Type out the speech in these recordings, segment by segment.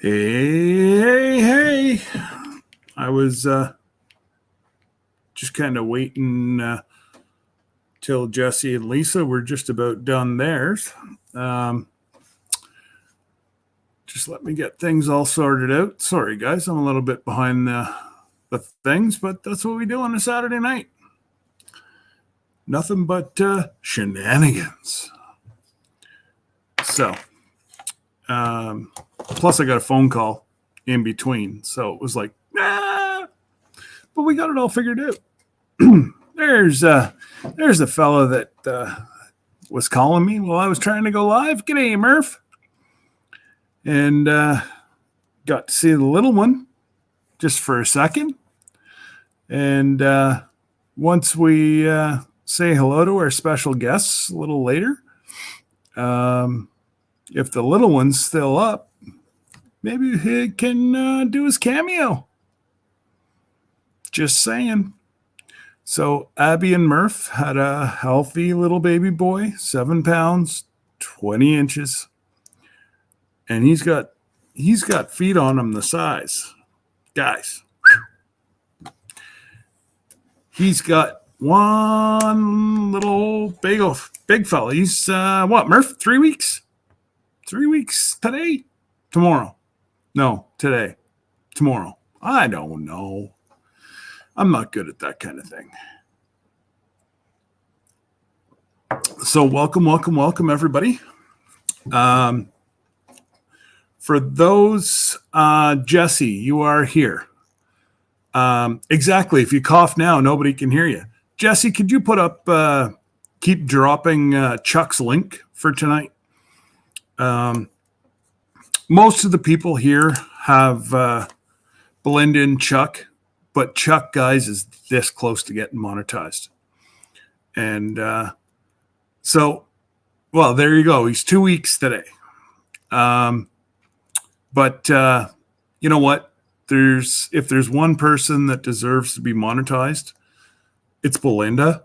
Hey. I was just kind of waiting till Jesse and Lisa were just about done theirs. Just let me get things all sorted out. Sorry, guys, I'm a little bit behind the things, but that's what we do on a Saturday night. Nothing but shenanigans. So, plus I got a phone call in between, so it was like, but we got it all figured out. There's the fella that was calling me while I was trying to go live. G'day, Murph. And got to see the little one just for a second. And once we say hello to our special guests a little later, if the little one's still up, maybe he can do his cameo. Just saying. So Abby and Murph had a healthy little baby boy, 7 pounds, 20 inches. And he's got feet on him the size. Guys. He's got one little big fella. He's what, Murph? 3 weeks? 3 weeks today? Tomorrow. No, today. Tomorrow. I don't know. I'm not good at that kind of thing. So welcome, everybody. For those, Jesse, you are here. Exactly. If you cough now, nobody can hear you. Jesse, could you put up, keep dropping Chuck's link for tonight? Most of the people here have blend in Chuck. But Chuck, guys, is this close to getting monetized. And so, well, there you go. He's 2 weeks today. But you know what? If there's one person that deserves to be monetized, it's Belinda.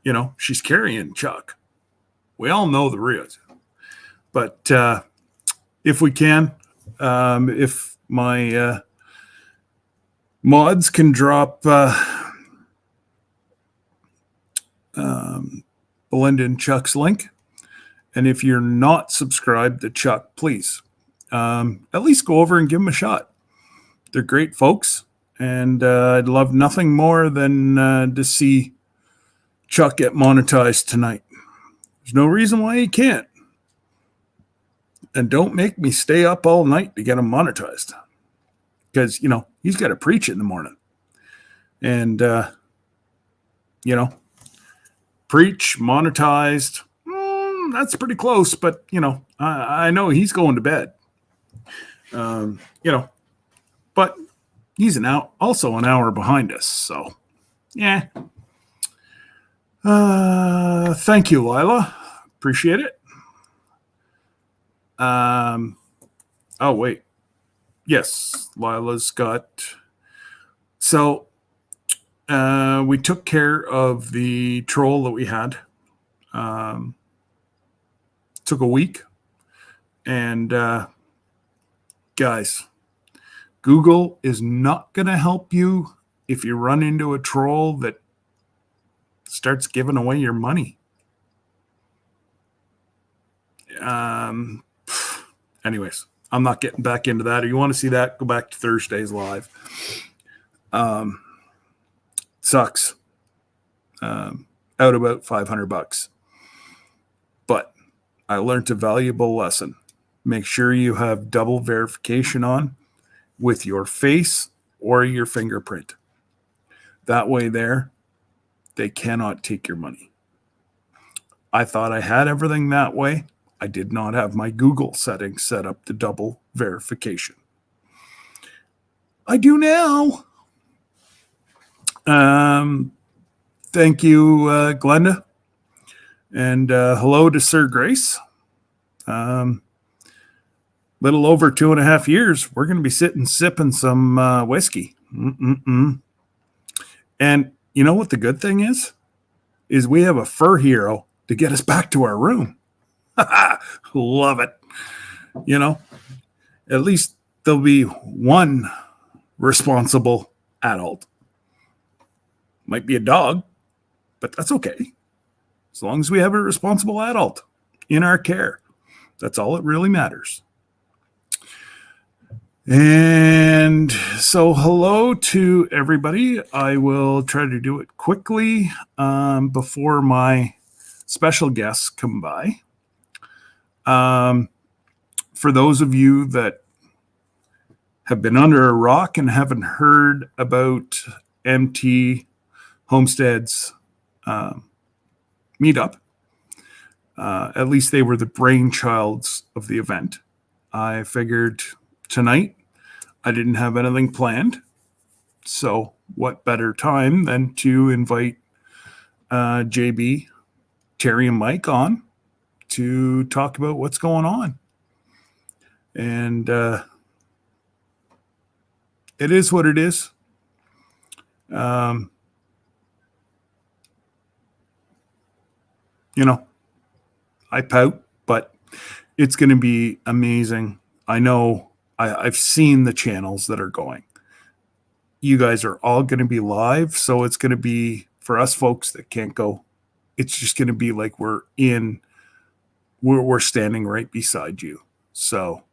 You know, she's carrying Chuck. We all know the real. But if we can, if my mods can drop Belinda and Chuck's link. And if you're not subscribed to Chuck, please at least go over and give them a shot. They're great folks. And I'd love nothing more than to see Chuck get monetized tonight. There's no reason why he can't. And don't make me stay up all night to get him monetized. Because, he's got to preach in the morning. And, preach, monetized, that's pretty close. But, I know he's going to bed. But he's also an hour behind us. So, yeah. Thank you, Lila. Appreciate it. Oh, wait. Yes, Lila's got... So, we took care of the troll that we had. Took a week. And, guys, Google is not going to help you if you run into a troll that starts giving away your money. Anyways, I'm not getting back into that. If you want to see that, go back to Thursday's live. Sucks. Out about $500. But I learned a valuable lesson. Make sure you have double verification on with your face or your fingerprint. That way they cannot take your money. I thought I had everything that way. I did not have my Google settings set up to double verification. I do now. Thank you, Glenda. And hello to Sir Grace. Little over 2.5 years, we're going to be sipping some whiskey. And you know what the good thing is? Is we have a fur hero to get us back to our room. Love it. At least there'll be one responsible adult. Might be a dog, but that's okay. As long as we have a responsible adult in our care. That's all that really matters. And so hello to everybody. I will try to do it quickly before my special guests come by. For those of you that have been under a rock and haven't heard about MT Homestead's meetup, at least they were the brainchilds of the event. I figured tonight I didn't have anything planned. So what better time than to invite JB, Terry, and Mike on to talk about what's going on. And it is what it is. I pout, but it's going to be amazing. I know I've seen the channels that are going. You guys are all going to be live, so it's going to be, for us folks that can't go, it's just going to be like we're standing right beside you. So,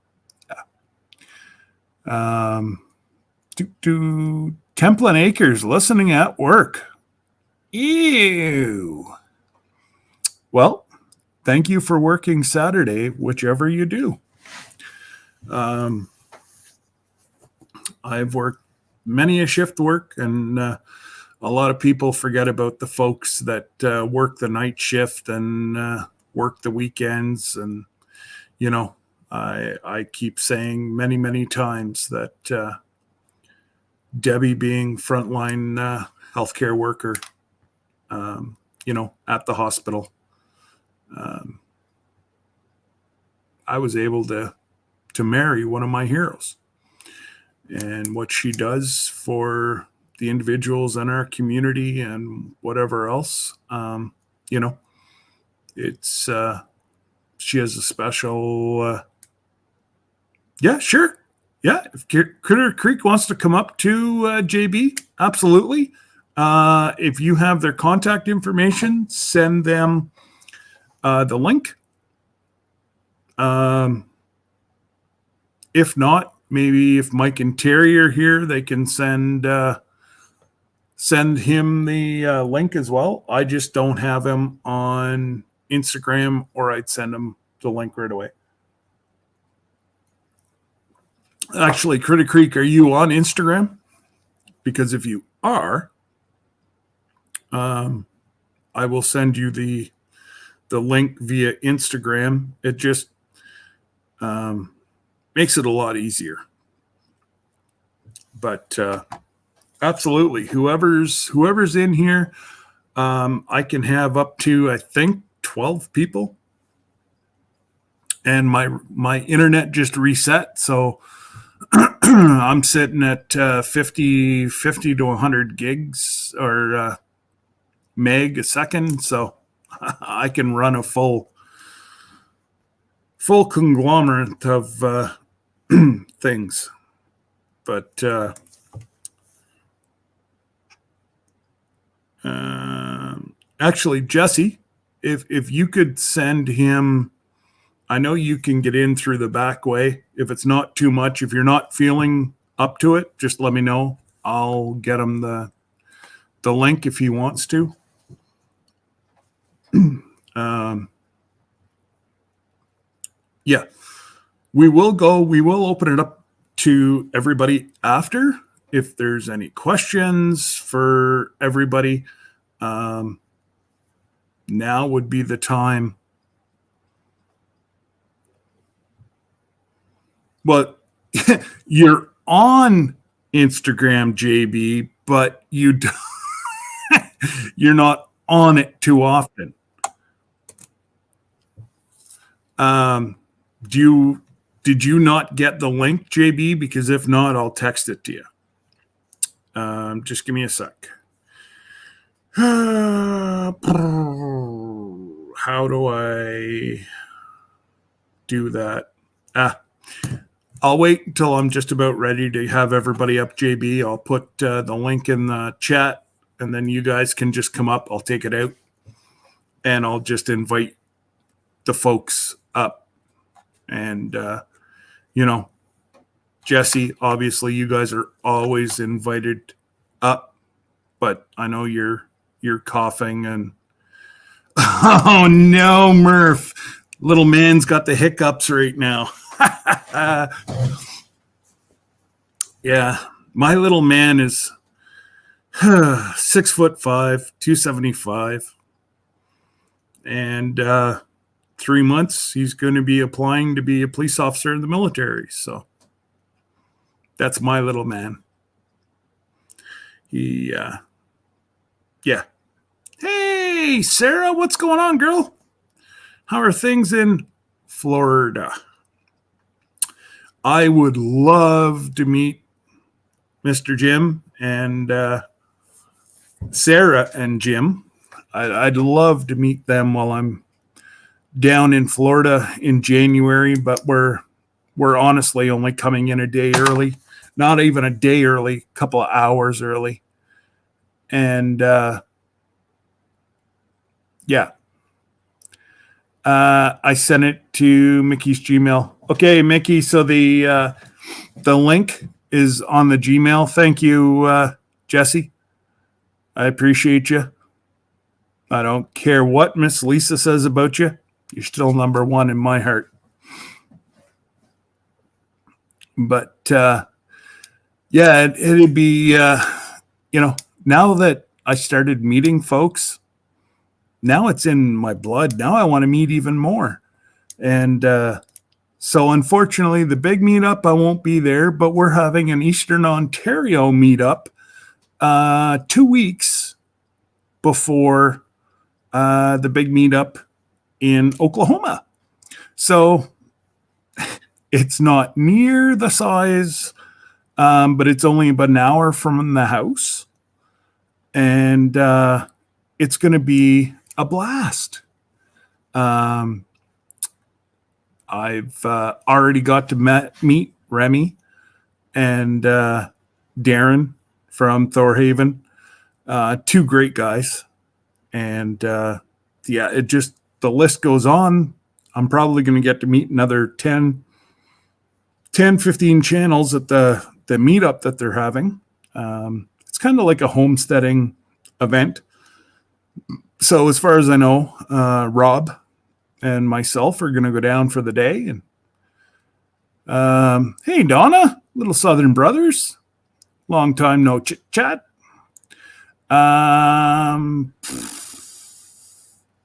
yeah. Templin Acres listening at work. Ew. Well, thank you for working Saturday, whichever you do. I've worked many a shift work, and a lot of people forget about the folks that work the night shift and work the weekends. And, I keep saying many, many times that Debbie being frontline healthcare worker, at the hospital, I was able to marry one of my heroes. And what she does for the individuals in our community and whatever else, it's she has a special. Yeah, sure. Yeah, if Critter Creek wants to come up to JB, absolutely. If you have their contact information, send them the link. If not, maybe if Mike and Terry are here, they can send him the link as well. I just don't have him on Instagram, or I'd send him the link right away. Actually, Critter Creek, are you on Instagram? Because if you are, I will send you the link via Instagram. It just makes it a lot easier. But absolutely, whoever's in here, I can have up to, I think, 12 people. And my internet just reset, so I'm sitting at 50 to 100 gigs or meg a second, so I can run a full conglomerate of things. But actually, Jesse, if you could send him, I know you can get in through the back way. If it's not too much, if you're not feeling up to it, just let me know. I'll get him the link if he wants to. Yeah, we will open it up to everybody after. If there's any questions for everybody, now would be the time. Well, you're on Instagram, JB, but you're not on it too often. Did you not get the link, JB? Because if not, I'll text it to you. Just give me a sec. How do I do that? I'll wait until I'm just about ready to have everybody up, JB. I'll put the link in the chat, and then you guys can just come up. I'll take it out, and I'll just invite the folks up. And, Jesse, obviously you guys are always invited up, but I know you're coughing and oh no, Murph, little man's got the hiccups right now. Yeah, my little man is 6'5", 275, and 3 months he's going to be applying to be a police officer in the military. So that's my little man. Yeah. Hey, Sarah, what's going on, girl? How are things in Florida? I would love to meet Mr. Jim and Sarah and Jim. I'd love to meet them while I'm down in Florida in January, but we're honestly only coming in a day early. Not even a day early, a couple of hours early. And yeah. I sent it to Mickey's Gmail. Okay, Mickey, so the link is on the Gmail. Thank you, Jesse. I appreciate you. I don't care what Miss Lisa says about you. You're still number one in my heart. But yeah, it'd be, now that I started meeting folks, now it's in my blood. Now I want to meet even more. And so unfortunately, the big meetup, I won't be there, but we're having an Eastern Ontario meetup 2 weeks before the big meetup in Oklahoma. So it's not near the size, but it's only about an hour from the house. And it's going to be a blast. I've already got to meet Remy and Darren from Thorhaven. Two great guys. And yeah, it just, the list goes on. I'm probably going to get to meet another 10, 15 channels at the meetup that they're having. It's kind of like a homesteading event. So as far as I know, Rob and myself are going to go down for the day. And hey, Donna, little Southern Brothers, long time no chit chat.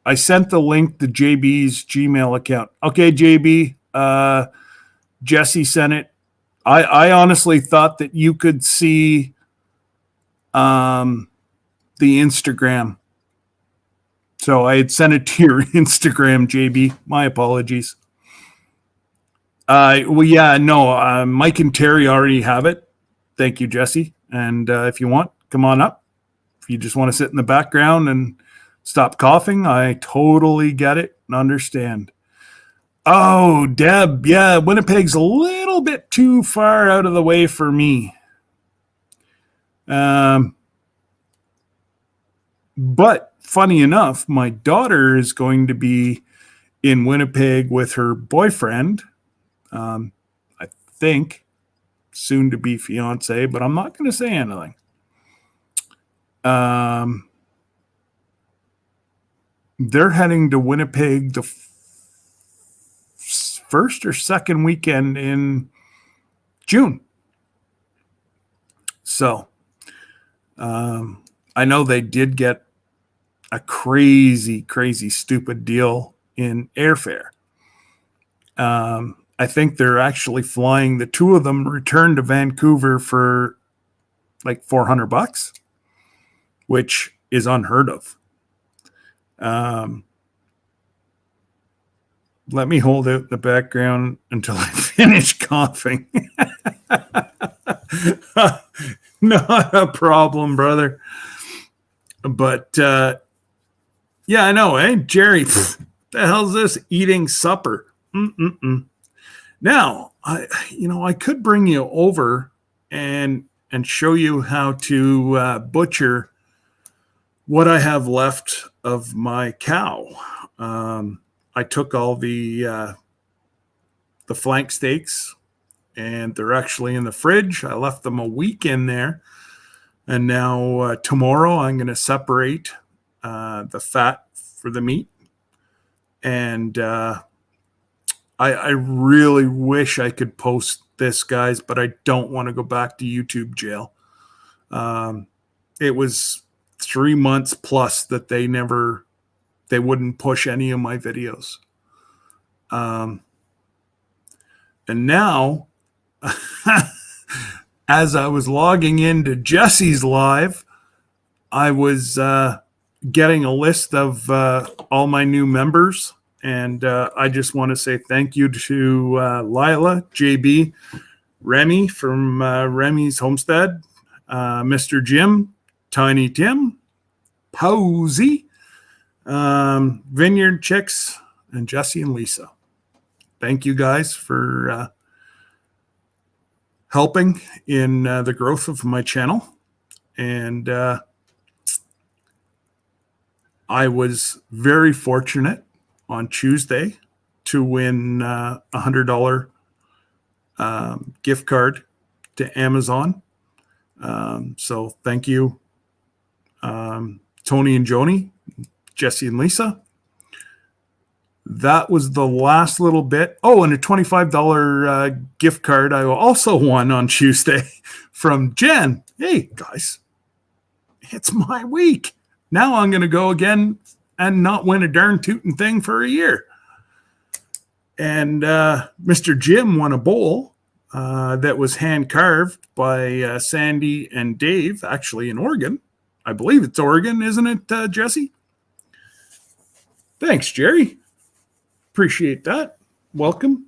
I sent the link to JB's Gmail account. Okay, JB, Jesse sent it. I honestly thought that you could see the Instagram. So I had sent it to your Instagram, JB. My apologies. Well, yeah, no, Mike and Terry already have it. Thank you, Jesse. And if you want, come on up. If you just want to sit in the background and stop coughing, I totally get it and understand. Oh, Deb, yeah, Winnipeg's a little bit too far out of the way for me. But funny enough, my daughter is going to be in Winnipeg with her boyfriend. I think soon to be fiance, but I'm not going to say anything. They're heading to Winnipeg the first or second weekend in June. So I know they did get a crazy, stupid deal in airfare. I think they're actually flying, the two of them return to Vancouver for like $400, which is unheard of. Let me hold out in the background until I finish coughing. Not a problem, brother. But yeah, I know, eh? Jerry, the hell's this? Eating supper. Now, I could bring you over and show you how to butcher what I have left of my cow. I took all the flank steaks, and they're actually in the fridge. I left them a week in there, and now tomorrow I'm going to separate the fat for the meat. And I really wish I could post this, guys, but I don't want to go back to YouTube jail. It was 3 months plus that they wouldn't push any of my videos. And now, as I was logging into Jesse's live, I was getting a list of all my new members. And I just want to say thank you to Lila, JB, Remy from Remy's Homestead, Mr. Jim, Tiny Tim, Posey, Vineyard Chicks, and Jesse and Lisa. Thank you guys for helping in the growth of my channel. And I was very fortunate on Tuesday to win a $100 gift card to Amazon. So thank you, Tony and Joni, Jesse and Lisa. That was the last little bit. Oh, and a $25 gift card I also won on Tuesday from Jen. Hey, guys, it's my week. Now I'm going to go again and not win a darn tootin' thing for a year. And Mr. Jim won a bowl that was hand-carved by Sandy and Dave, actually in Oregon. I believe it's Oregon, isn't it, Jesse? Thanks, Jerry. Appreciate that. Welcome.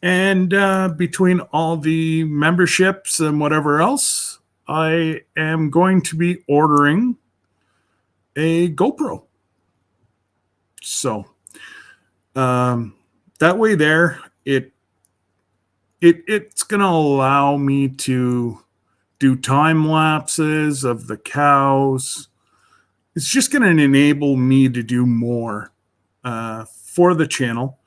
And between all the memberships and whatever else, I am going to be ordering a GoPro. So that way there, it's going to allow me to do time lapses of the cows. It's just going to enable me to do more for the channel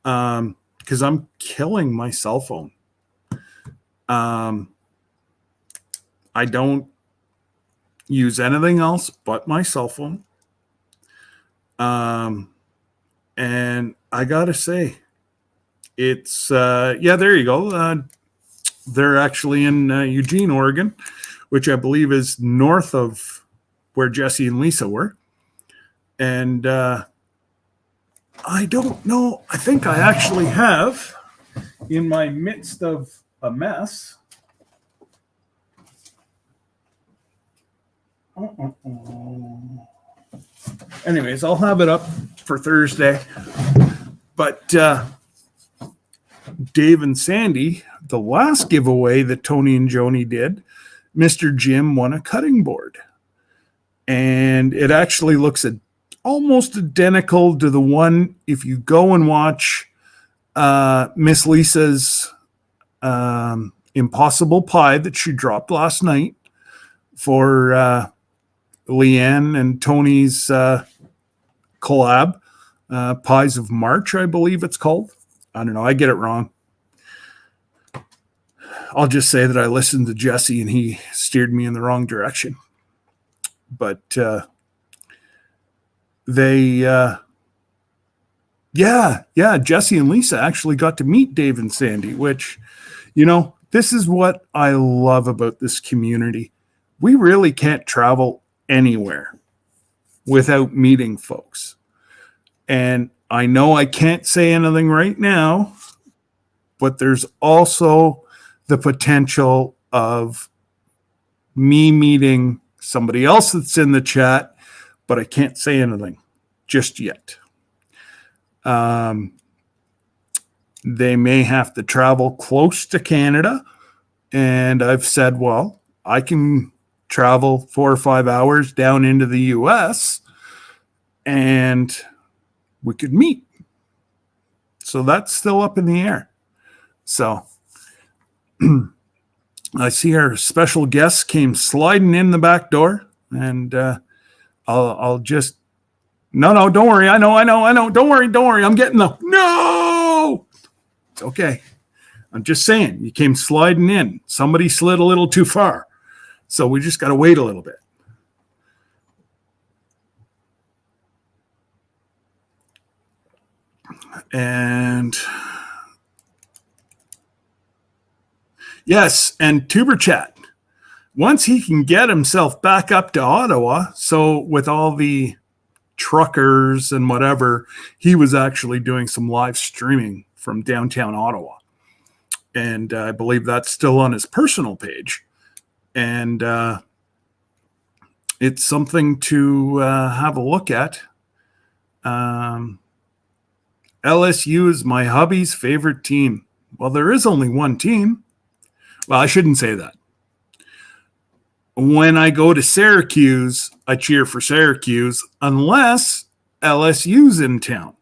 because I'm killing my cell phone. I don't use anything else but my cell phone. And I gotta say, it's there you go. They're actually in Eugene, Oregon, which I believe is north of where Jesse and Lisa were. And I don't know. I think I actually have, in my midst of a mess. Anyways, I'll have it up for Thursday. But Dave and Sandy, the last giveaway that Tony and Joni did, Mr. Jim won a cutting board. And it actually looks almost identical to the one, if you go and watch Miss Lisa's Impossible Pie that she dropped last night for Leanne and Tony's collab, Pies of March, I believe it's called. I don't know. I get it wrong. I'll just say that I listened to Jesse and he steered me in the wrong direction. But Jesse and Lisa actually got to meet Dave and Sandy, which, this is what I love about this community. We really can't travel anywhere without meeting folks. And I know I can't say anything right now, but there's also the potential of me meeting somebody else that's in the chat, but I can't say anything just yet. They may have to travel close to Canada. And I've said, well, I can travel 4 or 5 hours down into the US and we could meet. So that's still up in the air. So I see our special guest came sliding in the back door, and I'll just no, don't worry. I know. Don't worry. I'm getting no. It's okay. I'm just saying, you came sliding in. Somebody slid a little too far. So we just got to wait a little bit. And yes, and Tuber Chat, once he can get himself back up to Ottawa, so with all the truckers and whatever, he was actually doing some live streaming from downtown Ottawa. And I believe that's still on his personal page. And it's something to have a look at. LSU is my hubby's favorite team. Well, there is only one team. Well, I shouldn't say that. When I go to Syracuse, I cheer for Syracuse unless LSU's in town.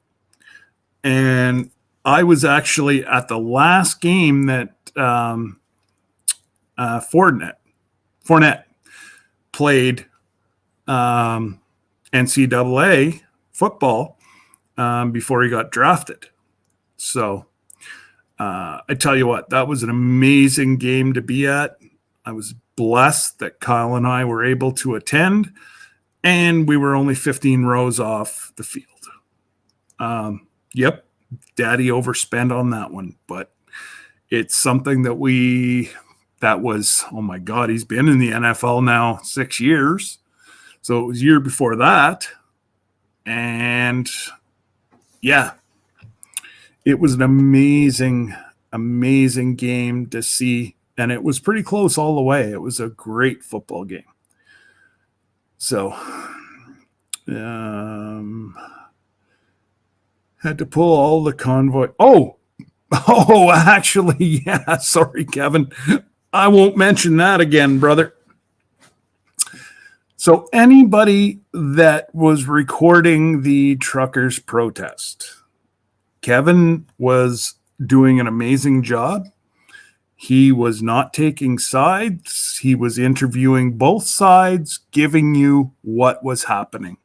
And I was actually at the last game that Fournette played NCAA football before he got drafted. So I tell you what, that was an amazing game to be at. I was blessed that Kyle and I were able to attend, and we were only 15 rows off the field. Yep, Daddy overspent on that one, but it's something that was, oh my God, he's been in the NFL now 6 years. So it was a year before that. And yeah, it was an amazing, amazing game to see. And it was pretty close all the way. It was a great football game. So, had to pull all the convoy. Oh, actually, yeah. Sorry, Kevin. I won't mention that again, brother. So anybody that was recording the truckers' protest, Kevin was doing an amazing job. He was not taking sides. He was interviewing both sides, giving you what was happening.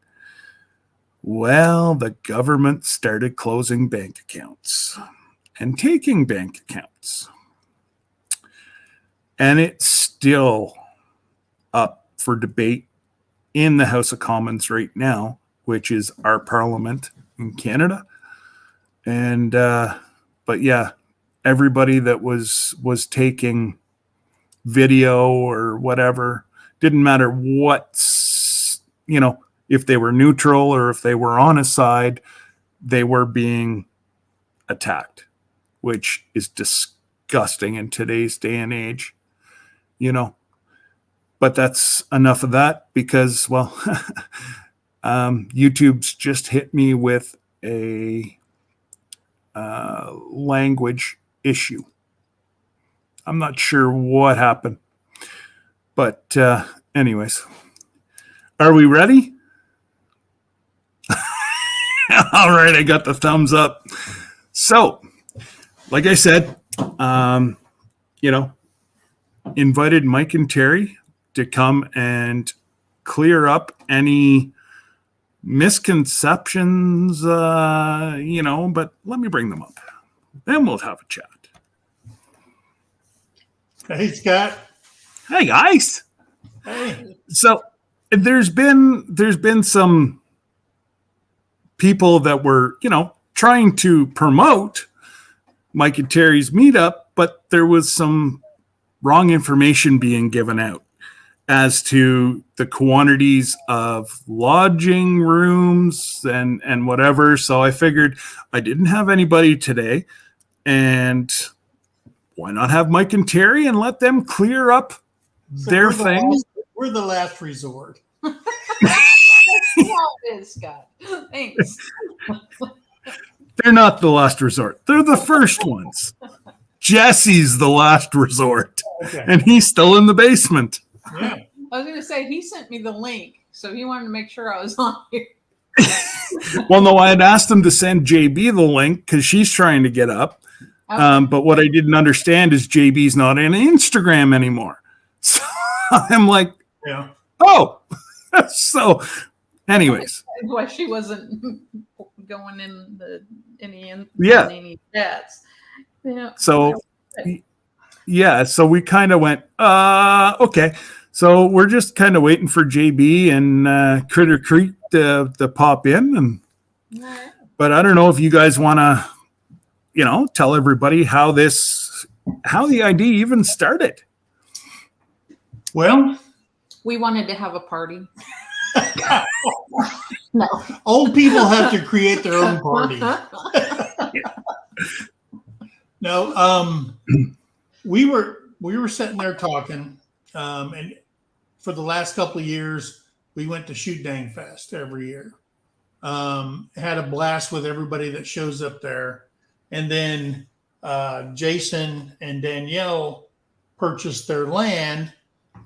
Well, the government started closing bank accounts and taking bank accounts. And it's still up for debate in the House of Commons right now, which is our parliament in Canada. And, but yeah, everybody that was taking video or whatever, didn't matter what's, if they were neutral or if they were on a side, they were being attacked, which is disgusting in today's day and age, But that's enough of that because, well, YouTube's just hit me with a language issue. I'm not sure what happened. But anyways, are we ready? All right, I got the thumbs up. So, like I said, invited Mike and Terry to come and clear up any misconceptions, but let me bring them up. Then we'll have a chat. Hey, Scott. Hey, guys. Hey. So there's been some people that were, trying to promote Mike and Terry's meetup, but there was some wrong information being given out as to the quantities of lodging rooms and whatever. So I figured I didn't have anybody today, and why not have Mike and Terry and let them clear up their things? We're the last resort. That's how it is, Scott. Thanks. They're not the last resort. They're the first ones. Jesse's the last resort, Okay. and he's still in the basement. Yeah. I was going to say, he sent me the link, so he wanted to make sure I was on here. Well, no, I had asked him to send JB the link because she's trying to get up. Okay. But what I didn't understand is JB's not on Instagram anymore. So I'm like, Yeah. oh. So anyways. Why she wasn't going in any chats. Yeah. So yeah, so we kind of went, okay. So we're just kind of waiting for JB and Critter Creek to pop in. And but I don't know if you guys want to, tell everybody how the idea even started. Well, We wanted to have a party. No. old people have to create their own party. No, we were sitting there talking, and for the last couple of years, we went to Shoot Dang Fest every year. Had a blast with everybody that shows up there, and then Jason and Danielle purchased their land,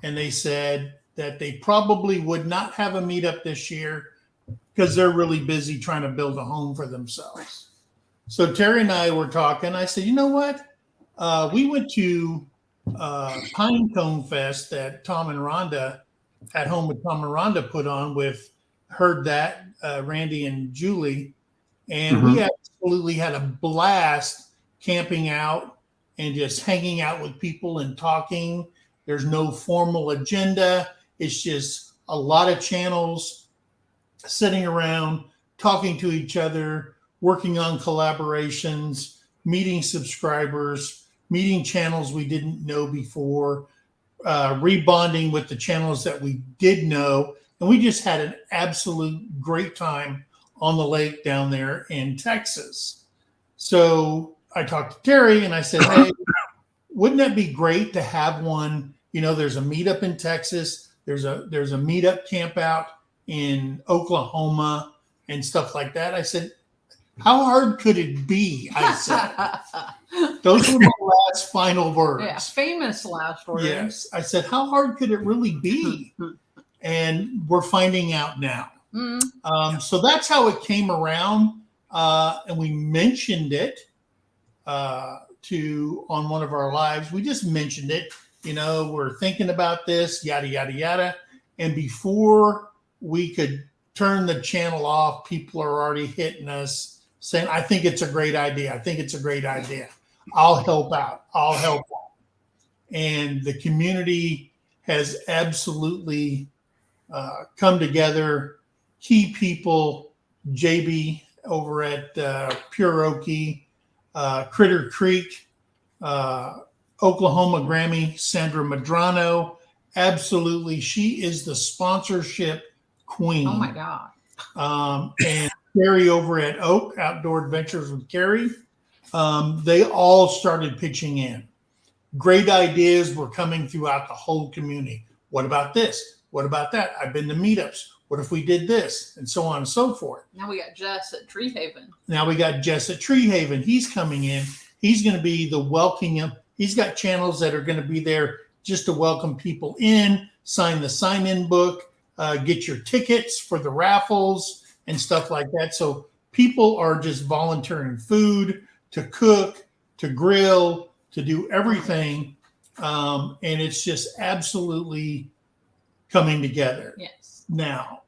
and they said that they probably would not have a meetup this year because they're really busy trying to build a home for themselves. So Terry and I were talking. I said, you know what? We went to Pine Cone Fest that Tom and Rhonda at Home with Tom and Rhonda put on with Randy and Julie. And we absolutely had a blast camping out and just hanging out with people and talking. There's no formal agenda. It's just a lot of channels sitting around, talking to each other, working on collaborations, meeting subscribers, meeting channels we didn't know before, rebonding with the channels that we did know. And we just had an absolute great time on the lake down there in Texas. So I talked to Terry and I said, hey, wouldn't that be great to have one? There's a meetup in Texas. There's a meetup camp out in Oklahoma and stuff like that. I said, how hard could it be? I said, those were my last final words. Yeah, famous last words. Yes. I said, how hard could it really be? And we're finding out now. So that's how it came around. and we mentioned it on one of our lives. We just mentioned it. We're thinking about this, yada yada yada. And before we could turn the channel off, people are already hitting us saying, "I think it's a great idea. I think it's a great idea. I'll help out. I'll help out." And the community has absolutely come together. Key people, JB over at Pure Okie, Critter Creek, Oklahoma Grammy, Sandra Madrano. Absolutely. She is the sponsorship queen. Oh my God. And Carrie over at Oak Outdoor Adventures with Carrie. They all started pitching in. Great ideas were coming throughout the whole community. What about this? What about that? I've been to meetups. What if we did this? And so on and so forth. Now we got Jess at Tree Haven. He's coming in. He's going to be the welcoming. He's got channels that are going to be there just to welcome people in, sign the sign-in book, get your tickets for the raffles and stuff like that. So people are just volunteering food, to cook, to grill, to do everything. And it's just absolutely coming together. Yes. Now,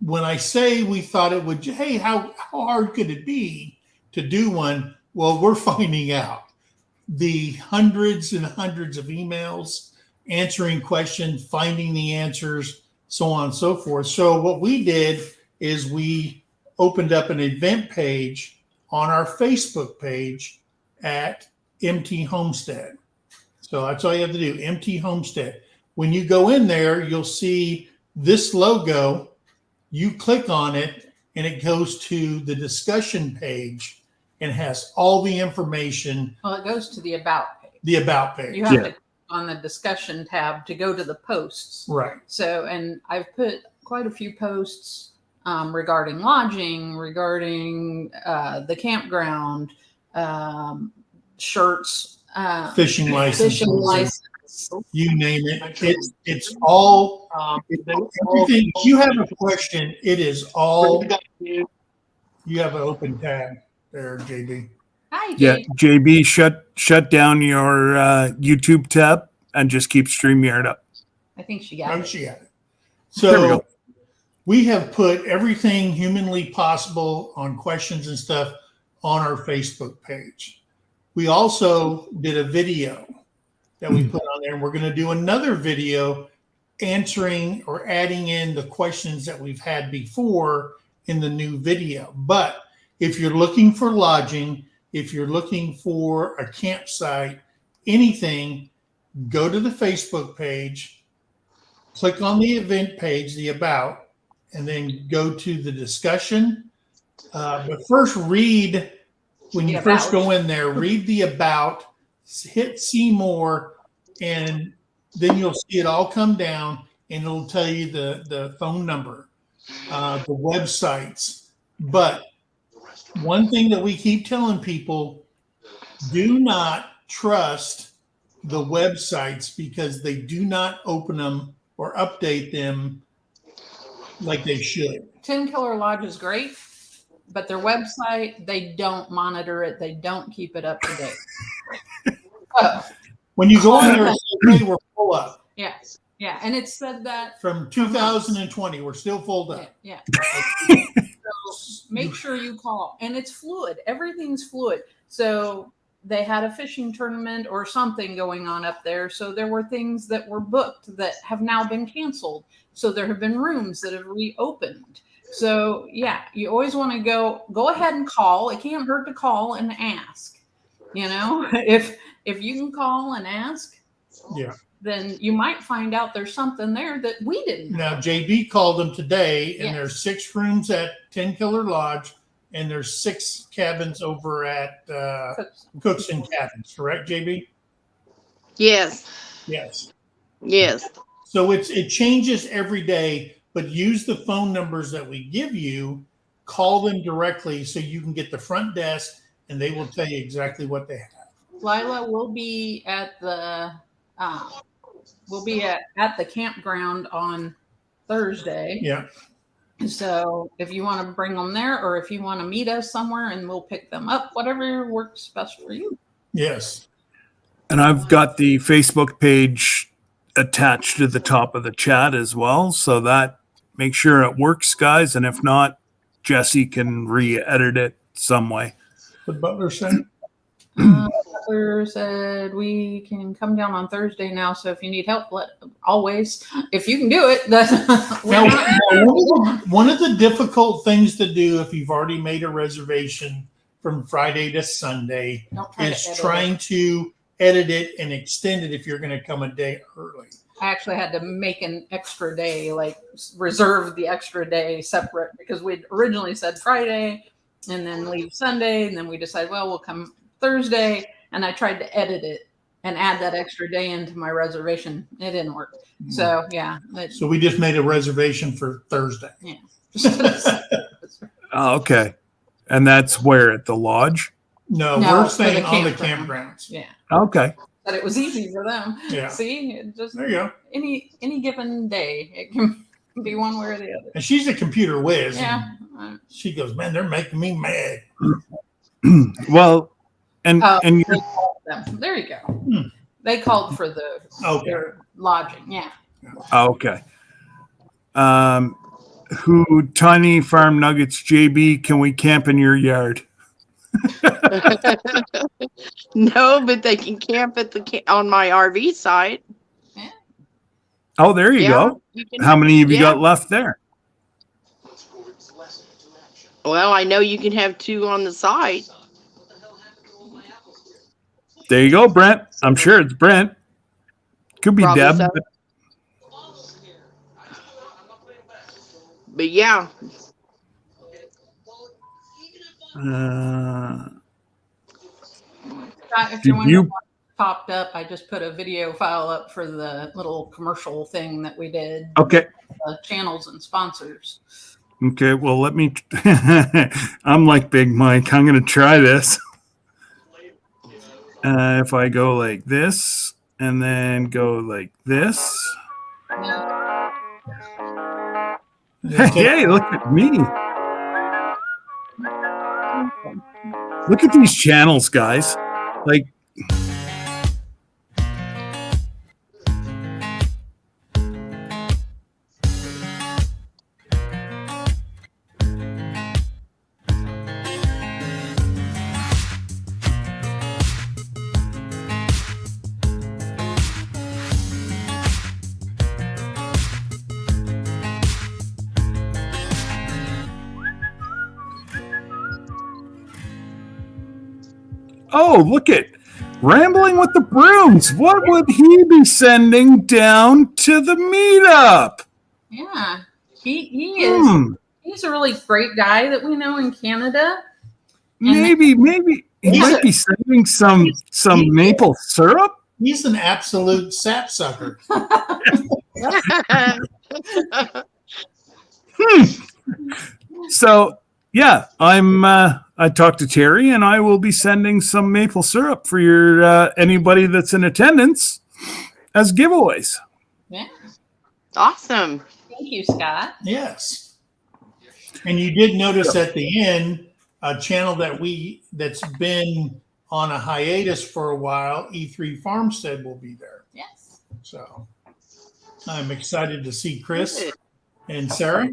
when I say we thought it would, hey, how hard could it be to do one? Well, we're finding out. The hundreds and hundreds of emails, answering questions, finding the answers, so on and so forth. So what we did is we opened up an event page on our Facebook page at MT Homestead. So that's all you have to do, MT Homestead. When you go in there, you'll see this logo. You click on it, and it goes to the discussion page and has all the information. Well, it goes to the About page. The About page. You have to click on the discussion tab to go to the posts. Right. So, and I've put quite a few posts regarding lodging, regarding the campground, shirts, Fishing license. You name it. It's all everything. If you have a question, it is all. You have an open tab there, JB. Hi, Yeah, Jay. JB, shut down your YouTube tab and just keep StreamYard up. I think she got it. She got it. There we So go. we have put everything humanly possible on questions and stuff on our Facebook page. We also did a video that we put on there, and we're going to do another video answering or adding in the questions that we've had before in the new video. But if you're looking for lodging, if you're looking for a campsite, anything, go to the Facebook page, click on the event page, the About, and then go to the discussion. But first read, when you first go in there, read the About, hit see more, and then you'll see it all come down, and it'll tell you the phone number, the websites. But one thing that we keep telling people, do not trust the websites because they do not open them or update them like they should. 10 Killer Lodge is great, but their website, they don't monitor it. They don't keep it up to date. When you go in there, it says, hey, we're full up. Yeah. Yeah. And it said that From 2020, we're still full up. Yeah. So make sure you call. And it's fluid. Everything's fluid. So they had a fishing tournament or something going on up there. So there were things that were booked that have now been canceled. So there have been rooms that have reopened. So yeah, you always want to go ahead and call. It can't hurt to call and ask. You know, if you can call and ask, Yeah. then you might find out there's something there that we didn't know. Now, JB called them today, and Yes. there's 6 rooms at 10 Killer Lodge, and there's 6 cabins over at Cooks and Cabins, correct, JB? Yes. Yes. Yes. So it changes every day, but use the phone numbers that we give you, call them directly so you can get the front desk, and they will tell you exactly what they have. Lila will be at the at the campground on Thursday. Yeah. So if you want to bring them there, or if you want to meet us somewhere and we'll pick them up, whatever works best for you. Yes. And I've got the Facebook page attached to the top of the chat as well. So that make sure it works, guys. And if not, Jesse can re-edit it some way. What Butler say? Butler said we can come down on Thursday now. So if you need help, always. If you can do it, One of the difficult things to do if you've already made a reservation from Friday to Sunday is trying to edit it and extend it if you're going to come a day early. I actually had to make an extra day, like reserve the extra day separate, because we'd originally said Friday and then leave Sunday. And then we decided, well, we'll come Thursday. And I tried to edit it and add that extra day into my reservation. It didn't work. So, yeah. So we just made a reservation for Thursday. Yeah. Oh, okay. And that's where, at the lodge? No, No, we're for the staying on the campground. campgrounds. Yeah. Okay. But it was easy for them. Yeah. See, it just There you go. any given day, it can be one way or the other. And she's a computer whiz. Yeah. She goes, man, they're making me mad. Well, and They called them. There you go. They called for their lodging. Yeah. okay. Who Tiny Farm Nuggets JB? Can we camp in your yard? No, but they can camp at on my RV site. Yeah. Oh, there you go. How many have you got left there? Well, I know you can have 2 on the site. There you go, Brent. I'm sure it's Brent. Could be Probably Deb. so. But yeah. If your window popped up, I just put a video file up for the little commercial thing that we did. Okay. Channels and sponsors. Okay. Well, let me. I'm like Big Mike. I'm going to try this. If I go like this and then go like this. Hey, look at me. Look at these channels, guys. Like, oh, look at Rambling with the Brooms. What would he be sending down to the meetup? Yeah, he is. He's a really great guy that we know in Canada. Maybe he might be sending some maple syrup. He's an absolute sapsucker. So yeah, I talked to Terry, and I will be sending some maple syrup for your anybody that's in attendance as giveaways. Yeah. Awesome. Thank you, Scott. Yes. And you did notice at the end a channel that's been on a hiatus for a while. E3 Farmstead will be there. Yes. So I'm excited to see Chris and Sarah.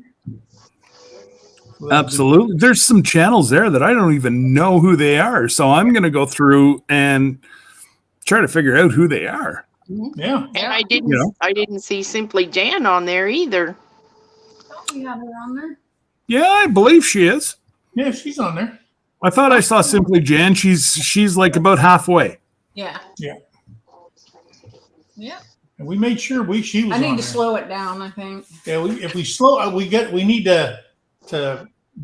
Absolutely. There's some channels there that I don't even know who they are. So I'm going to go through and try to figure out who they are. Yeah. And I didn't see Simply Jan on there either. You have her on there? Yeah, I believe she is. Yeah, she's on there. I thought I saw Simply Jan. She's like about halfway. Yeah. Yeah. Yeah. And we made sure she was I need on to there. slow it down, I think. Yeah, if we slow, we need to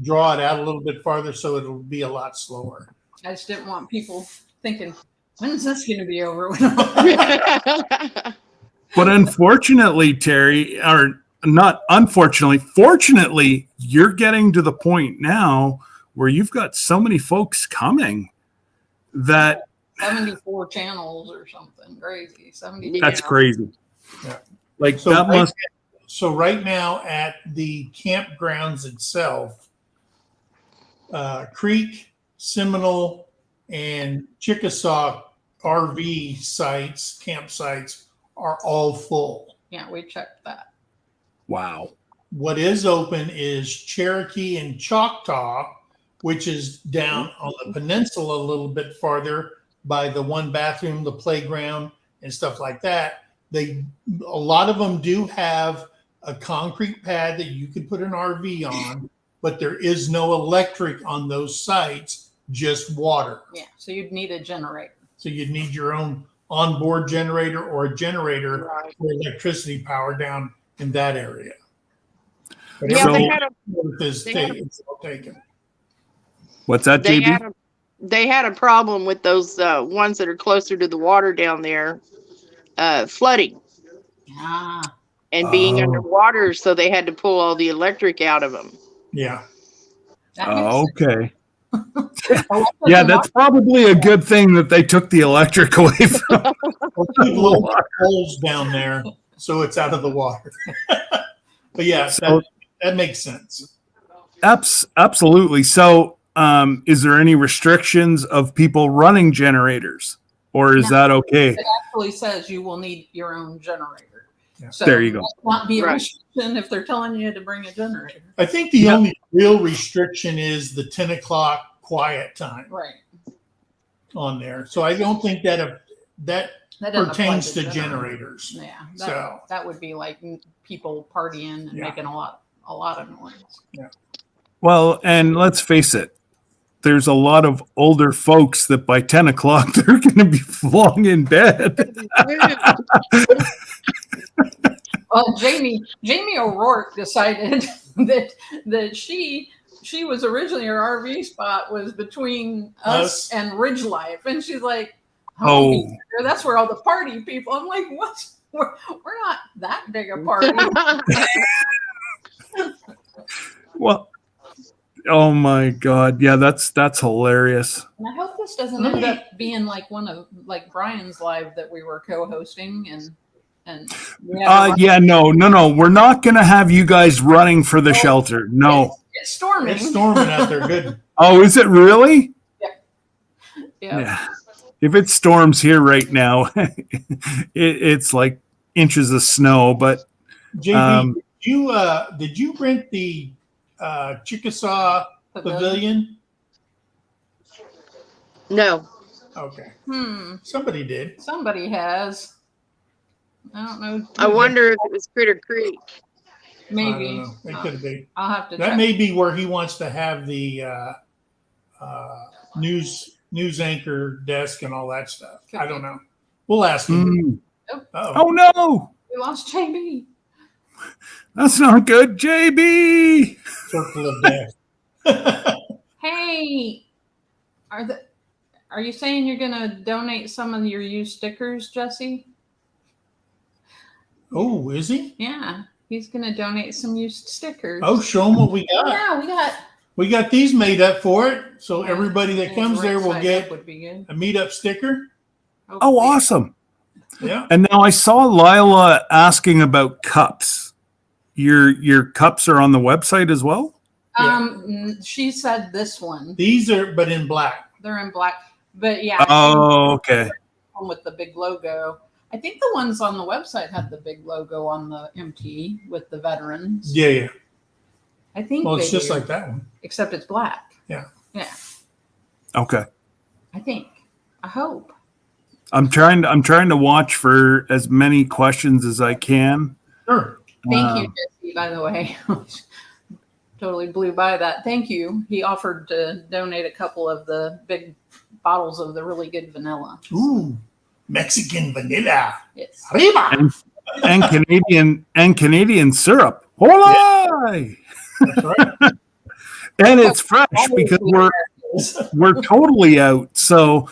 draw it out a little bit farther so it'll be a lot slower. I just didn't want people thinking, when's this going to be over? But unfortunately, Terry, or not unfortunately, fortunately, you're getting to the point now where you've got so many folks coming that 74 channels or something crazy. 70. that's crazy. Yeah. Like So that must. So right now at the campgrounds itself, Creek, Seminole, and Chickasaw RV sites, campsites are all full. Yeah, we checked that. Wow. What is open is Cherokee and Choctaw, which is down on the peninsula a little bit farther by the one bathroom, the playground, and stuff like that. A lot of them do have a concrete pad that you can put an RV on, but there is no electric on those sites, just water. Yeah, so you'd need a generator. So you'd need your own onboard generator or a generator Right. for electricity power down in that area. But Yeah, everything they had a is they had a- it's all taken. What's that, they JB? had a problem with those ones that are closer to the water down there, flooding Ah, and being Oh. underwater, so they had to pull all the electric out of them. Yeah. that makes Okay. sense. Yeah, that's probably a good thing that they took the electric away from. Well, people have holes down there, so it's out of the water. But yeah, So- that makes sense. Absolutely. So, is there any restrictions of people running generators, or is No. that okay? It actually says you will need your own generator. Yeah. So There you go. that might not be a Right. restriction if they're telling you to bring a generator. I think the only real restriction is the 10 o'clock quiet time Right. on there. So I don't think that That doesn't apply pertains to generator. generators. Yeah, So- that would be like people partying and Yeah. making a lot of noise. Well, and let's face it, there's a lot of older folks that by 10 o'clock they're going to be long in bed. Well, Jamie O'Rourke decided that she was originally her RV spot was between us Us. and Ridge Life, and she's like, Oh. that's where all the party people." I'm like, "What? We're not that big a party." Well, oh my God. Yeah, that's hilarious. And I hope this doesn't end up being like one of like Brian's live that we were co-hosting and we had to Yeah, no. We're not going to have you guys running for the shelter. No. it's storming. It's storming out there. Good. Oh, is it really? Yeah. Yeah. If it storms here right now, it's like inches of snow. But JB, did you rent the Chickasaw Pavilion? No. Okay. Hmm. Somebody did. Somebody has. I don't know. I wonder if it was Critter Creek. I Maybe. don't know. It could be. I'll have to That check. may be where he wants to have the news anchor desk and all that stuff. Could I don't know. We'll ask him. mm. Uh-oh. Oh no, We lost JB. that's not good, JB. Circle of death. Hey, are you saying you're gonna donate some of your used stickers, Jesse? Oh, is he? Yeah, he's gonna donate some used stickers. Oh, show him what we got. Yeah, We got these made up for it. So everybody that Yeah, comes right there will side get up would be good. a meetup sticker. Oh, Hopefully. awesome. Yeah. And now I saw Lila asking about cups. Your cups are on the website as well? She said this one. These are, but in black. They're in black, but yeah. Oh, okay. One with the big logo. I think the ones on the website had the big logo on the MT with the veterans. Yeah, yeah. I think. Well, it's they just do, like that one. except it's black. Yeah. Yeah. Okay. I think. I hope. I'm trying to watch for as many questions as I can. Sure. Thank you, Jesse, by the way. Totally blew by that. Thank you. He offered to donate a couple of the big bottles of the really good vanilla. Ooh, Mexican vanilla. Yes. Arriba. And Canadian syrup. Hola! That's right. And it's fresh because we're totally out. So,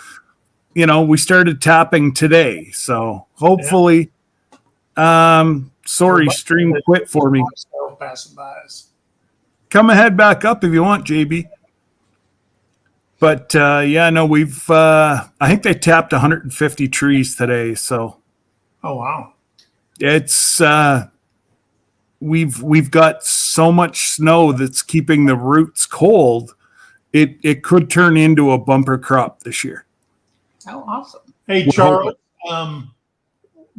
we started tapping today. So hopefully, sorry, stream quit for me. Passing by us. Come ahead back up if you want, JB. But we've I think they tapped 150 trees today. So Oh wow. it's we've got so much snow that's keeping the roots cold. It could turn into a bumper crop this year. Oh, awesome. Hey, We're Charles,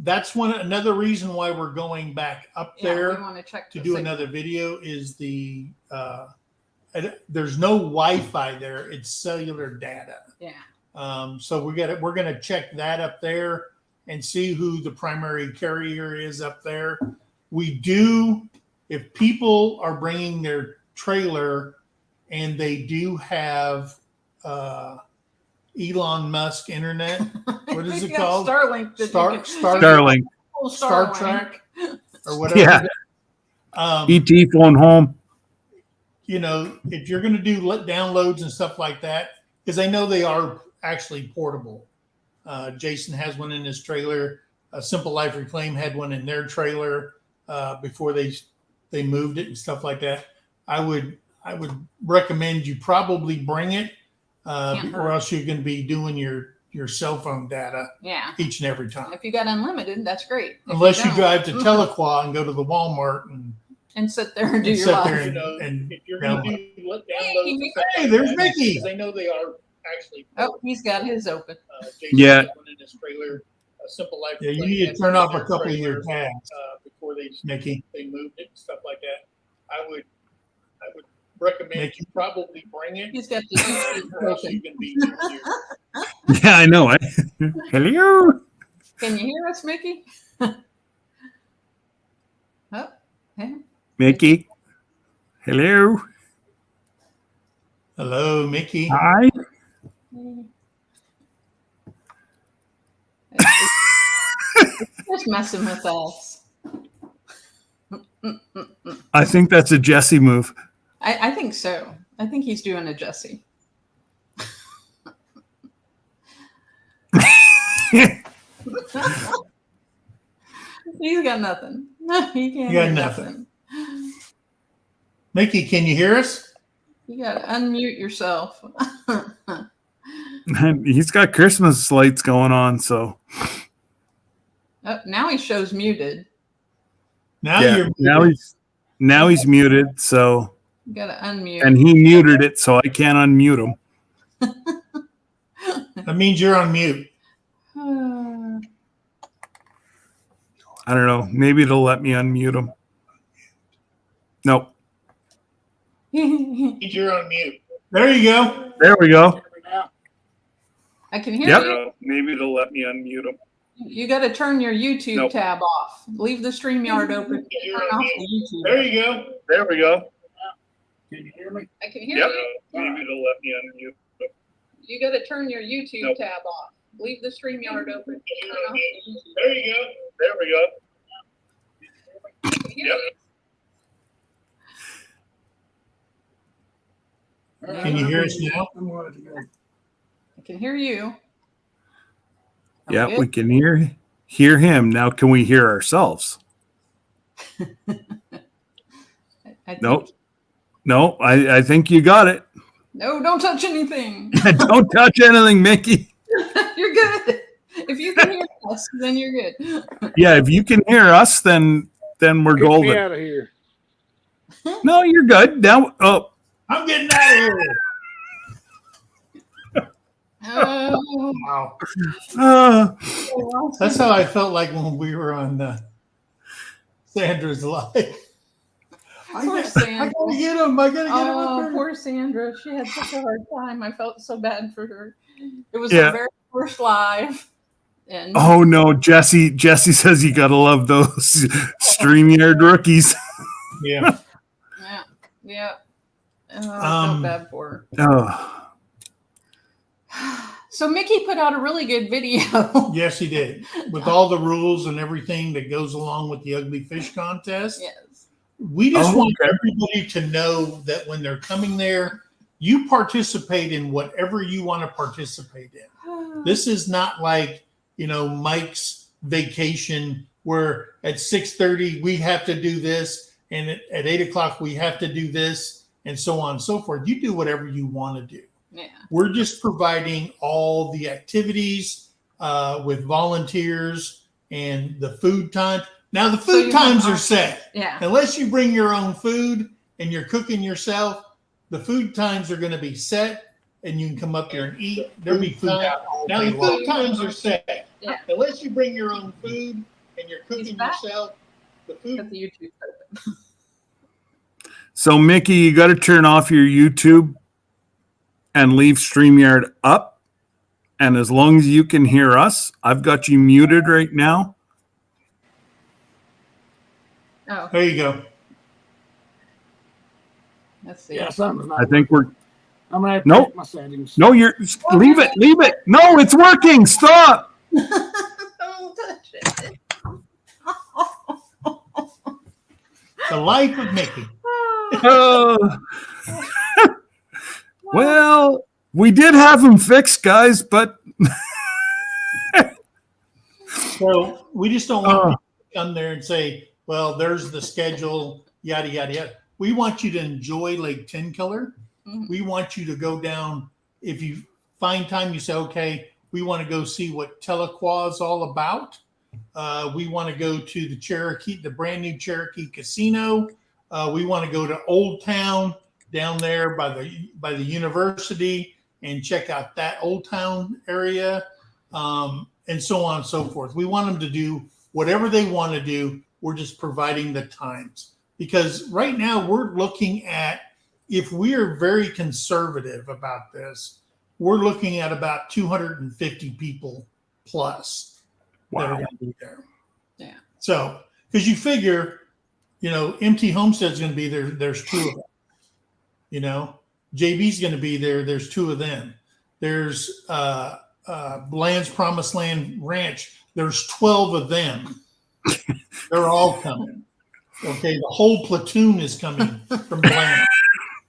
that's another reason why we're going back up Yeah, there we want to check to the do signal. another video is there's no Wi-Fi there. It's cellular data. Yeah. So we're gonna check that up there and see who the primary carrier is up there. We do, if people are bringing their trailer and they do have Elon Musk internet, what is it Yeah, called? Starlink. Starlink. Star Trek or whatever. Yeah. ET phone home. You know, if you're going to do downloads and stuff like that, because I know they are actually portable. Jason has one in his trailer. Simple Life Reclaim had one in their trailer before they moved it and stuff like that. I would recommend you probably bring it, or else you're going to be doing your cell phone data each and every time. If you got unlimited, that's great. Unless you drive to Tahlequah and go to the Walmart and sit there and do your sit life. there and if you're going to do downloads, Hey, there's Mickey. Because I know they are actually. Oh, he's got his open. Yeah. In his trailer, Simple Life. Yeah, you need to turn off a couple of your tabs before they moved it and stuff like that. I would recommend you probably bring it. He's got the you can be Yeah, I know. Hello. Can you hear us, Mickey? Oh, yeah. Mickey. Hello. Hello, Mickey. Hi. Just messing with us. I think that's a Jesse move. I think so. I think he's doing a Jesse. He's got nothing. He can't. You got hear nothing. Mickey, can you hear us? You got to unmute yourself. He's got Christmas lights going on, so. Oh, now he shows muted. Now now he's muted, so. You got to unmute. And he muted it, so I can't unmute him. That means you're on mute. I don't know. Maybe it'll let me unmute him. Nope. You're on mute. There you go. There we go. I can hear Yep. you. Maybe it'll let me unmute him. You got to turn your YouTube tab off. Leave the StreamYard open. Turn off the YouTube. There you go. There we go. Can you hear me? I can hear you. Maybe it'll let me unmute. You got to turn your YouTube tab off. Leave the StreamYard open. Turn off the YouTube. There you go. There we go. I can hear you. Can you hear us now? I can hear you. Yeah, Good. we can hear him. Now can we hear ourselves? I think- Nope. No, I think you got it. No, don't touch anything. Don't touch anything, Mickey. You're good. If you can hear us, then you're good. Yeah, if you can hear us, then we're Get me golden. out of here. No, you're good. Now, I'm getting out of here. Oh, Wow. uh, That's how I felt like when we were on Sandra's live. poor Sandra. I gotta get him. I gotta get Oh, him. poor Sandra. She had such a hard time. I felt so bad for her. It was Yeah. her very first live. And oh no, Jesse says you gotta love those StreamYard rookies. Yeah. yeah. I felt bad for her. Oh, So Mickey put out a really good video. Yes, he did. With all the rules and everything that goes along with the Ugly Fish Contest. Yes. We just Oh, want okay. everybody to know that when they're coming there, you participate in whatever you want to participate in. This is not like, Mike's vacation where at 6:30 we have to do this and at 8:00 we have to do this and so on and so forth. You do whatever you want to do. Yeah. We're just providing all the activities with volunteers and the food time. Now the So food you have times are options. set. Yeah. Unless you bring your own food and you're cooking yourself, the food times are going to be set, and you can come up here and eat. There'll be food out all Now day the long. food times are set. Yeah. Unless you bring your own food and you're He's cooking back. yourself, the Got food. the YouTube open. So, Mickey, you got to turn off your YouTube and leave StreamYard up. And as long as you can hear us, I've got you muted right now. Oh, There you go. let's see. Yeah, something's not I think working. I'm gonna have to Nope. check my settings. No, leave it. No, it's working. Stop. Don't touch it. The life of Mickey. Uh, well, we did have them fixed, guys, but So we just don't want people to come there and say, well, there's the schedule, yada, yada, yada. We want you to enjoy Lake Tenkeller. Mhm. We want you to go down. If you find time, you say, okay, we want to go see what Tahlequah is all about. We want to go to the Cherokee, the brand new Cherokee Casino. We want to go to Old Town down there by the university and check out that Old Town area, and so on and so forth. We want them to do whatever they want to do. We're just providing the times, because right now we're looking at, if we are very conservative about this, we're looking at about 250 people plus that are wow. going to be there. Yeah. So, because you figure, MT Homestead's going to be there. There's two of them. JB's going to be there. There's two of them. There's Bland's Promised Land Ranch. There's 12 of them. They're all coming. Okay, the whole platoon is coming from Bland.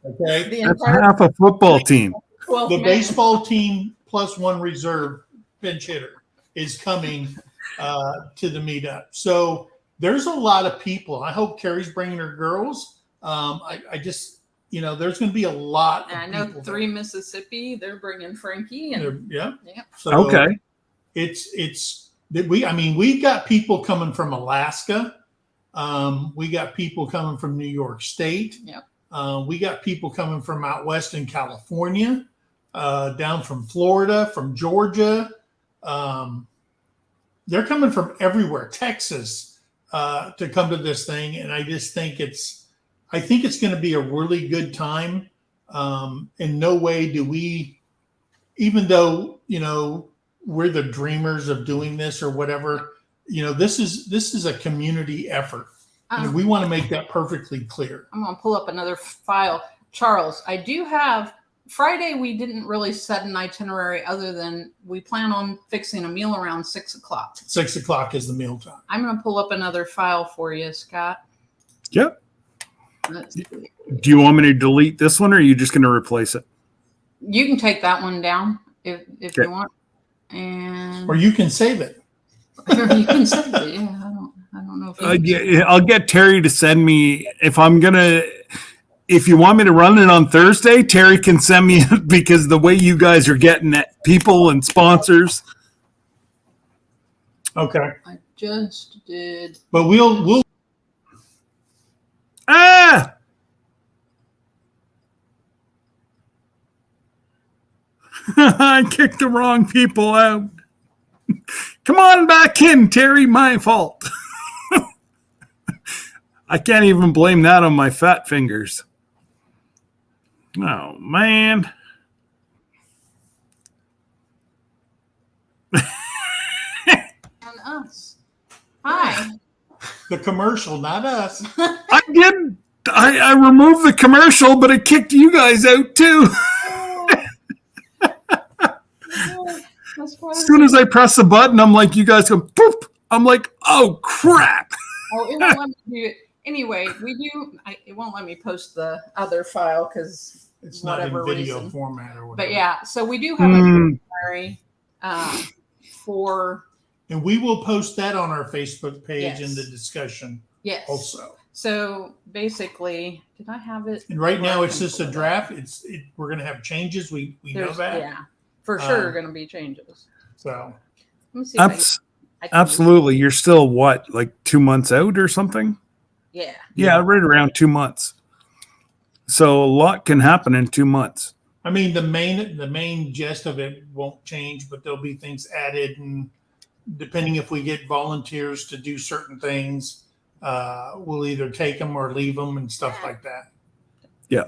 Okay, The That's entire half a football team. 12 the men. baseball team plus one reserve pinch hitter is coming to the meetup. So there's a lot of people. I hope Carrie's bringing her girls. I just, there's going to be a lot. And I of know people 3 there. Mississippi. They're bringing Frankie. And Yeah. yeah. So Okay. it's we've got people coming from Alaska. We got people coming from New York State. Yep. We got people coming from out west in California, down from Florida, from Georgia. They're coming from everywhere, Texas, to come to this thing, and I just think it's going to be a really good time. In no way do we, even though we're the dreamers of doing this or whatever, this is a community effort. And we want to make that perfectly clear. I'm going to pull up another file. Charles, I do have Friday. We didn't really set an itinerary other than we plan on fixing a meal around 6 o'clock. 6 o'clock is the meal time. I'm going to pull up another file for you, Scott. Yep. Let's see. Do you want me to delete this one, or are you just going to replace it? You can take that one down if Okay. you want. And Or you can save it. or you can save it. Yeah, I don't know if you can save it. Yeah, I'll get Terry to send me if you want me to run it on Thursday, Terry can send me it, because the way you guys are getting at people and sponsors. Okay. I just did. But we'll Ah! I kicked the wrong people out. Come on back in, Terry. My fault. I can't even blame that on my fat fingers. Oh, man. On us. Hi. the commercial, not us. I did. I removed the commercial, but it kicked you guys out too. That's why As soon as I press the button, I'm like, you guys go poop. I'm like, oh crap. Oh, it won't let me do it. Anyway, it won't let me post the other file because It's not in whatever video reason. format or whatever. But yeah, so we do have a itinerary for And we will post that on our Facebook page in Yes. the discussion yes. also. So basically, did I have it? And right now Where I it's can just a pull it draft. We're going to have changes. We know that. Yeah, for sure, going to be changes. So Let me see. If I can I can- Absolutely. You're still what, like 2 months out or something? Yeah. Yeah, right around 2 months. So a lot can happen in 2 months. I mean, the main gist of it won't change, but there'll be things added, and depending if we get volunteers to do certain things, we'll either take them or leave them and stuff like that. Yeah.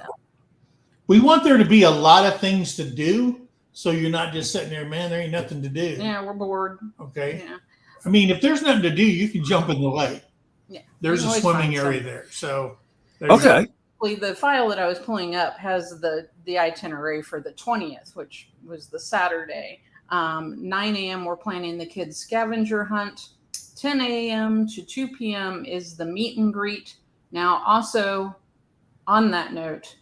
We want there to be a lot of things to do, so you're not just sitting there, man, there ain't nothing to do. Yeah, we're bored. Okay. Yeah. I mean, if there's nothing to do, you can jump in the lake. Yeah. There's You a always swimming find area something. there. So there's Okay. The file that I was pulling up has the itinerary for the 20th, which was the Saturday. 9 a.m. we're planning the kids scavenger hunt. 10 a.m. to 2 p.m. is the meet and greet. Now, also on that note,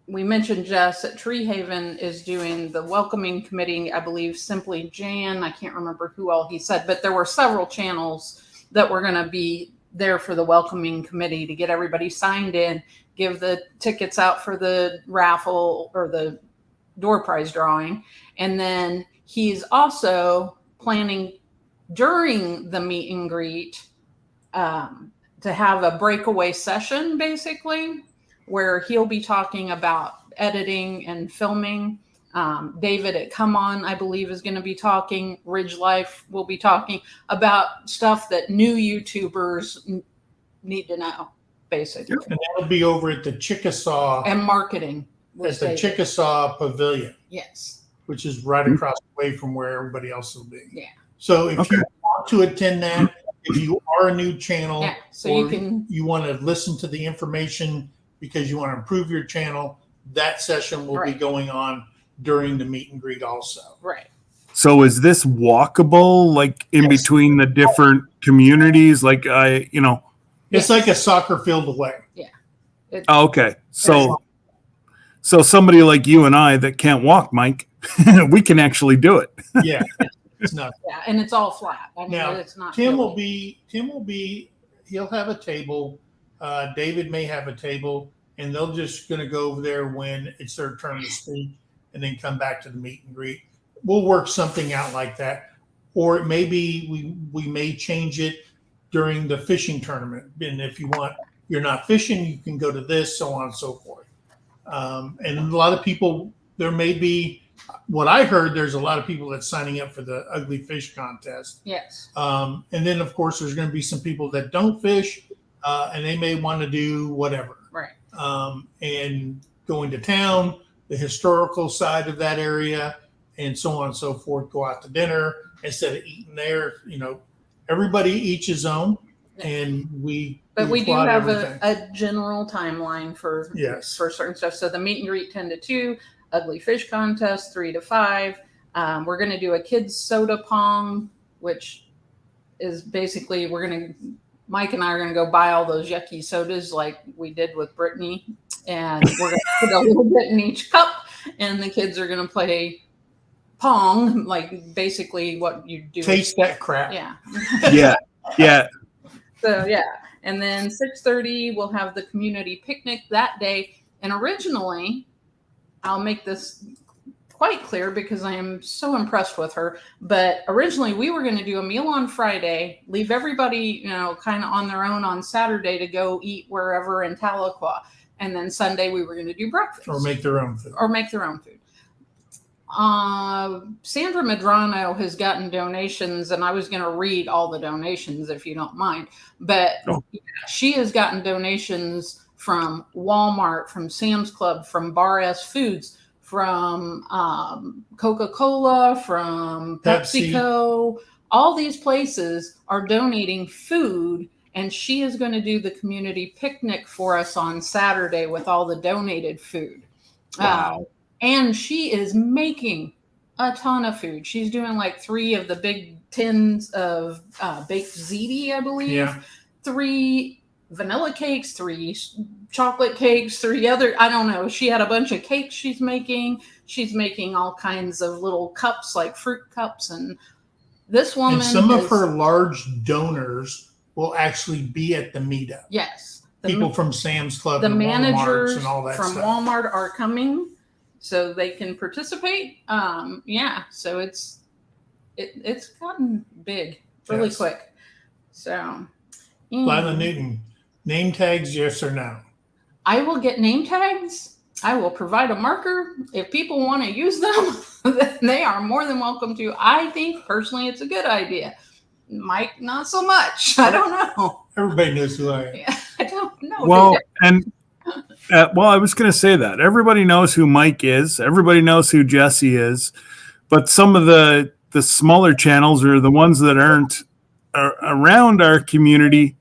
we mentioned Jess at Tree Haven is doing the welcoming committee. I believe Simply Jan. I can't remember who all he said, but there were several channels that were going to be there for the welcoming committee to get everybody signed in, give the tickets out for the raffle or the door prize drawing. And then he's also planning during the meet and greet to have a breakaway session, basically, where he'll be talking about editing and filming. David at Come On, I believe, is going to be talking. Ridge Life will be talking about stuff that new YouTubers need to know, basically. and that'll be over at the Chickasaw And marketing. at the Chickasaw Pavilion, Yes. which is right across the way from where everybody else will be. Yeah. So if Okay. you want to attend that, if you are a new channel, Yeah. So or you can. you want to listen to the information because you want to improve your channel, that session will be Right. going on during the meet and greet also. Right. So is this walkable, like in Yes. between the different communities? Like It's like a soccer field away. oh, okay. So somebody like you and I that can't walk, Mike, we can actually do it. Yeah. It's not. Yeah. And it's all flat. I mean, Now, it's not. Tim will hilly. be, he'll have a table. David may have a table, and they're just going to go over there when it's their turn to speak and then come back to the meet and greet. We'll work something out like that. Or it may be, we may change it during the fishing tournament. And if you want, you're not fishing, you can go to this, so on and so forth. And a lot of people, there may be, what I heard, there's a lot of people that's signing up for the ugly fish contest. Yes. And then, of course, there's going to be some people that don't fish, and they may want to do whatever. Right. And going to town, the historical side of that area, and so on and so forth, go out to dinner instead of eating there. Everybody eats his own, and But we do plot have everything. a general timeline for Yes. for certain stuff. So the meet and greet 10 to 2, ugly fish contest 3 to 5. We're going to do a kids soda pong, which is basically Mike and I are going to go buy all those yucky sodas like we did with Brittany, and we're going to put a little bit in each cup, and the kids are going to play pong, like basically what you do. Taste that crap. Yeah. Yeah. Yeah. So yeah, and then 6:30 we'll have the community picnic that day. And originally, I'll make this quite clear because I am so impressed with her. But originally, we were going to do a meal on Friday, leave everybody, kind of on their own on Saturday to go eat wherever in Tahlequah, and then Sunday we were going to do breakfast Or make their own food. food. Sandra Medrano has gotten donations, and I was going to read all the donations if you don't mind, but she has gotten donations from Walmart, from Sam's Club, from Bar S Foods, from Coca-Cola, from Pepsi. PepsiCo. All these places are donating food, and she is going to do the community picnic for us on Saturday with all the donated food. Wow. And she is making a ton of food. She's doing like 3 of the big tins of baked ziti, I believe. Yeah. 3 vanilla cakes, 3 chocolate cakes, 3 other, I don't know. She had a bunch of cakes she's making. She's making all kinds of little cups, like fruit cups. And this woman. And some of her large donors will actually be at the meetup. Yes. People from Sam's Club The and Walmart's managers and all that from stuff. Walmart are coming so they can participate. So it's It's gotten big really Yes. quick. So, Lila Newton, name tags, yes or no? I will get name tags. I will provide a marker. If people want to use them, then they are more than welcome to. I think personally it's a good idea. Mike, not so much. I don't know. Everybody knows who I am. Yeah, I don't know. Well, and I was going to say that everybody knows who Mike is. Everybody knows who Jesse is, but some of the smaller channels or the ones that aren't around our community,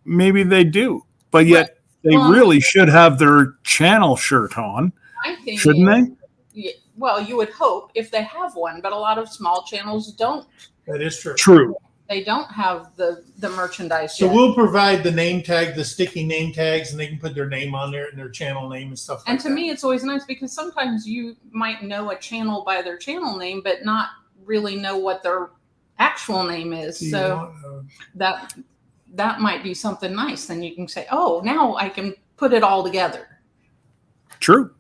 maybe they do, but yet they really should have their channel shirt on, I think shouldn't they? Well, you would hope if they have one, but a lot of small channels don't. That is true. True. They don't have the merchandise So yet. we'll provide the name tag, the sticky name tags, and they can put their name on there and their channel name and stuff like that. And to me, it's always nice because sometimes you might know a channel by their channel name, but not really know what their actual name is. Do you So want, that might be something nice. Then you can say, oh, now I can put it all together. True.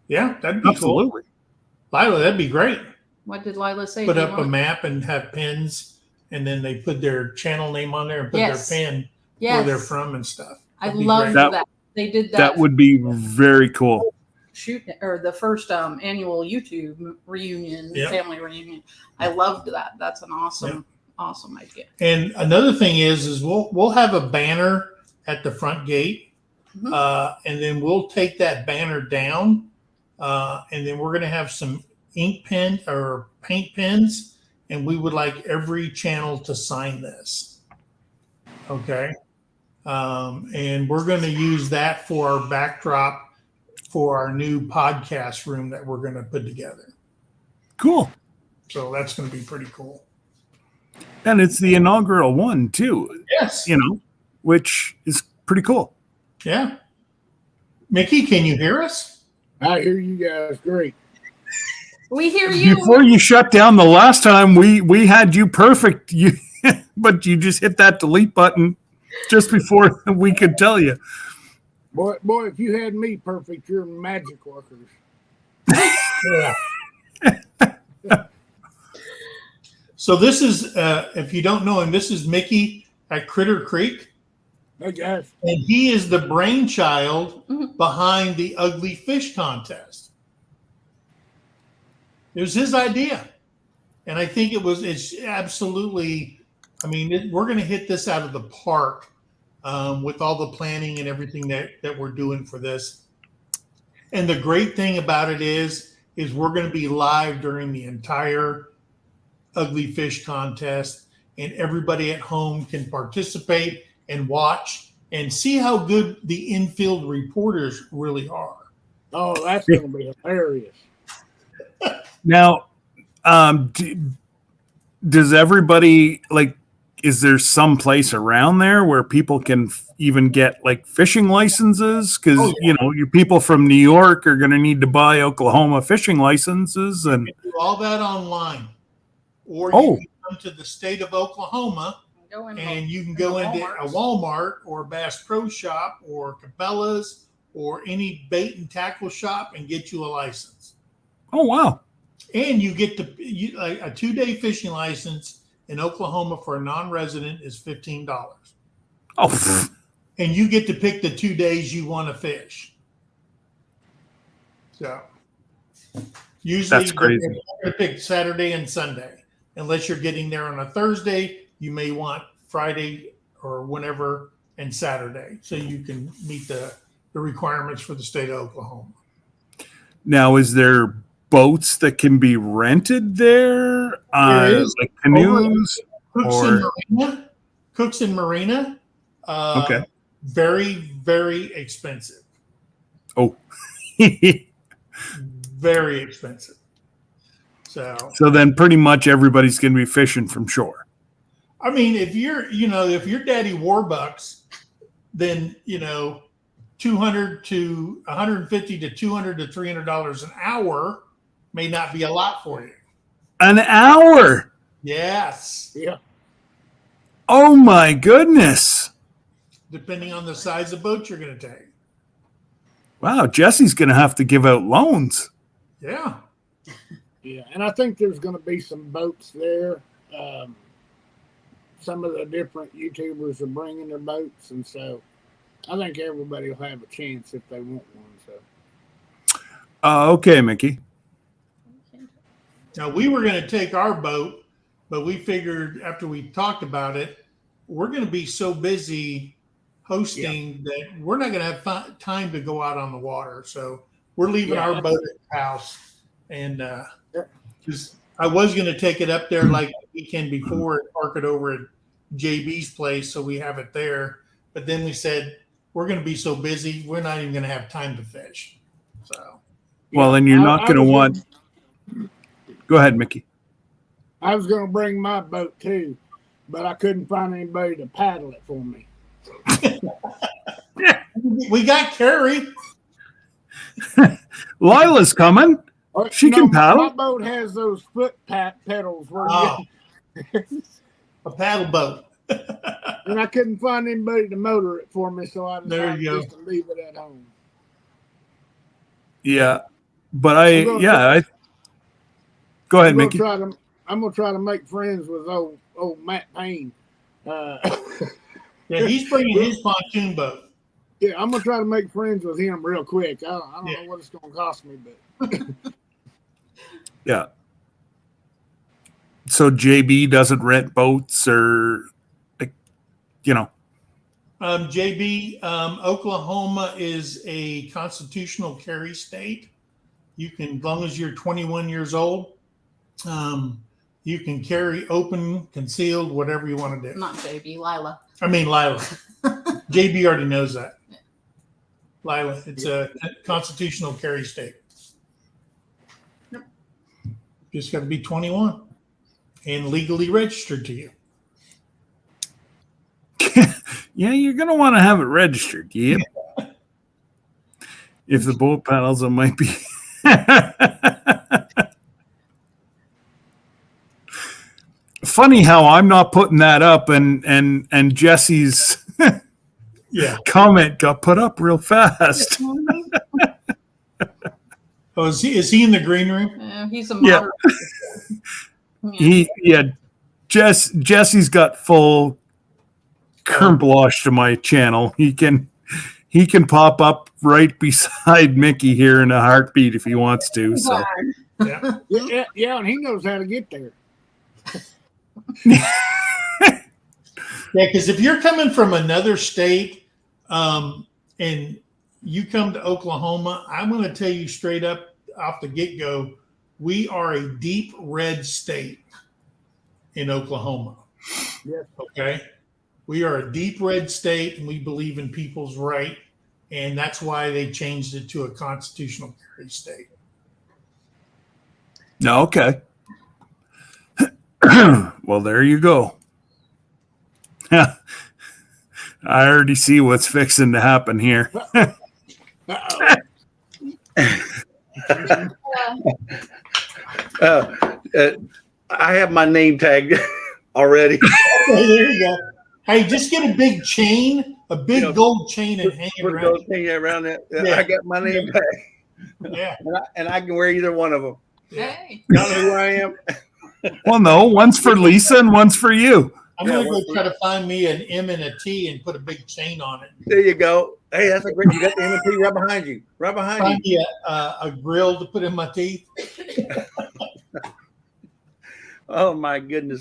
yeah, that'd be Absolutely. cool. Lila, that'd be great. What did Lila say? Put Do you up a want- map and have pins, and then they put their channel name on there and put Yes. their pin Yes. where they're from and stuff. I That'd be love great. that. They did that. That would be very cool. Shoot, or the first annual YouTube reunion, Yeah. family reunion. I loved that. That's an awesome idea. And another thing is we'll have a banner at the front gate, Mhm. and then we'll take that banner down, and then we're going to have some ink pen or paint pens, and we would like every channel to sign this. Okay, and we're going to use that for our backdrop for our new podcast room that we're going to put together. Cool. So that's going to be pretty cool. And it's the inaugural one too, Yes. which is pretty cool. Yeah. Mickey, can you hear us? I hear you guys great. We hear you. Before you shut down the last time, we had you perfect, but you just hit that delete button just before we could tell you. Boy, if you had me perfect, you're magic workers. Yeah. So this is, if you don't know him, this is Mickey at Critter Creek, Hey guys, and he is the brainchild Mhm. behind the Ugly Fish Contest. It was his idea, and I think it's absolutely. I mean, we're going to hit this out of the park with all the planning and everything that we're doing for this. And the great thing about it is we're going to be live during the entire Ugly Fish Contest, and everybody at home can participate and watch and see how good the infield reporters really are. oh, that's going to be hilarious. Now, does everybody is there some place around there where people can even get like fishing licenses? Because Oh, yeah. your people from New York are going to need to buy Oklahoma fishing licenses, and Do all that online, or Oh. you can come to the state of Oklahoma Go in and you can the go into Walmarts. a Walmart or Bass Pro Shop or Cabela's or any bait and tackle shop and get you a license. oh wow, And you get a 2-day fishing license in Oklahoma for a non-resident is $15, oh pff, and you get to pick the 2 days you want to fish. So usually That's crazy. you're going to pick Saturday and Sunday, unless you're getting there on a Thursday. You may want Friday or whenever and Saturday, so you can meet the requirements for the state of Oklahoma. now is there boats that can be rented there? There is. Like canoes? Cooks and Marina. Okay. Very, very expensive. Oh. Very expensive. So, So then pretty much everybody's going to be fishing from shore. I mean, if you're Daddy Warbucks, then, $200 to $150 to $200 to $300 an hour may not be a lot for you. An hour. Yes. Yeah. Oh my goodness. Depending on the size of boat you're going to take. Wow, Jesse's going to have to give out loans. Yeah. Yeah, and I think there's going to be some boats there. Some of the different YouTubers are bringing their boats, and so I think everybody will have a chance if they want one. So, Okay, Mickey. Now we were going to take our boat, but we figured after we talked about it, we're going to be so busy hosting that we're not going to have time to go out on the water. So we're leaving our boat at the house, and just I was going to take it up there like the weekend before and park it over at JB's place, so we have it there. But then we said we're going to be so busy, we're not even going to have time to fish. So, Well, then you're not going to want. Go ahead, Mickey. I was going to bring my boat too, but I couldn't find anybody to paddle it for me. We got Carrie. Lila's coming. She can paddle. My boat has those foot pedals where a paddle boat. And I couldn't find anybody to motor it for me, so I decided just to leave it at home. Yeah, but I go ahead, Mickey. I'm gonna try to make friends with old Matt Payne. Yeah, he's bringing his pontoon boat. Yeah, I'm gonna try to make friends with him real quick. I don't know what it's gonna cost me, but yeah. So JB doesn't rent boats, or JB, Oklahoma is a constitutional carry state. You can, as long as you're 21 years old, you can carry open, concealed, whatever you want to do. Not JB, Lila. I mean, Lila. JB already knows that. Yeah. Lila, it's a constitutional carry state. Yep. Just got to be 21 and legally registered to you. Yeah, you're going to want to have it registered. Yep. If the boat paddles, it might be. Funny how I'm not putting that up, and Jesse's comment got put up real fast. Oh, is he in the green room? He's a moderator. Jesse's got full carte blanche to my channel. He can pop up right beside Mickey here in a heartbeat if he wants to. So yeah, and he knows how to get there. Yeah, because if you're coming from another state and you come to Oklahoma, I'm going to tell you straight up off the get-go, we are a deep red state in Oklahoma. Yes. Okay? We are a deep red state, and we believe in people's right, and that's why they changed it to a constitutional carry state. No, okay. Well, there you go. I already see what's fixing to happen here. I have my name tagged already. Okay, there you go. Hey, just get a big chain, a big gold chain, and hang it around. Gold thing around that. Yeah. I got my name tagged. Yeah, and I can wear either one of them. Hey. Y'all know who I am. Well, no, one's for Lisa and one's for you. I'm going to go try to find me an M and a T and put a big chain on it. There you go. Hey, that's a great. You got the M&T right behind you. Right behind Find you. me a grill to put in my teeth. Oh my goodness.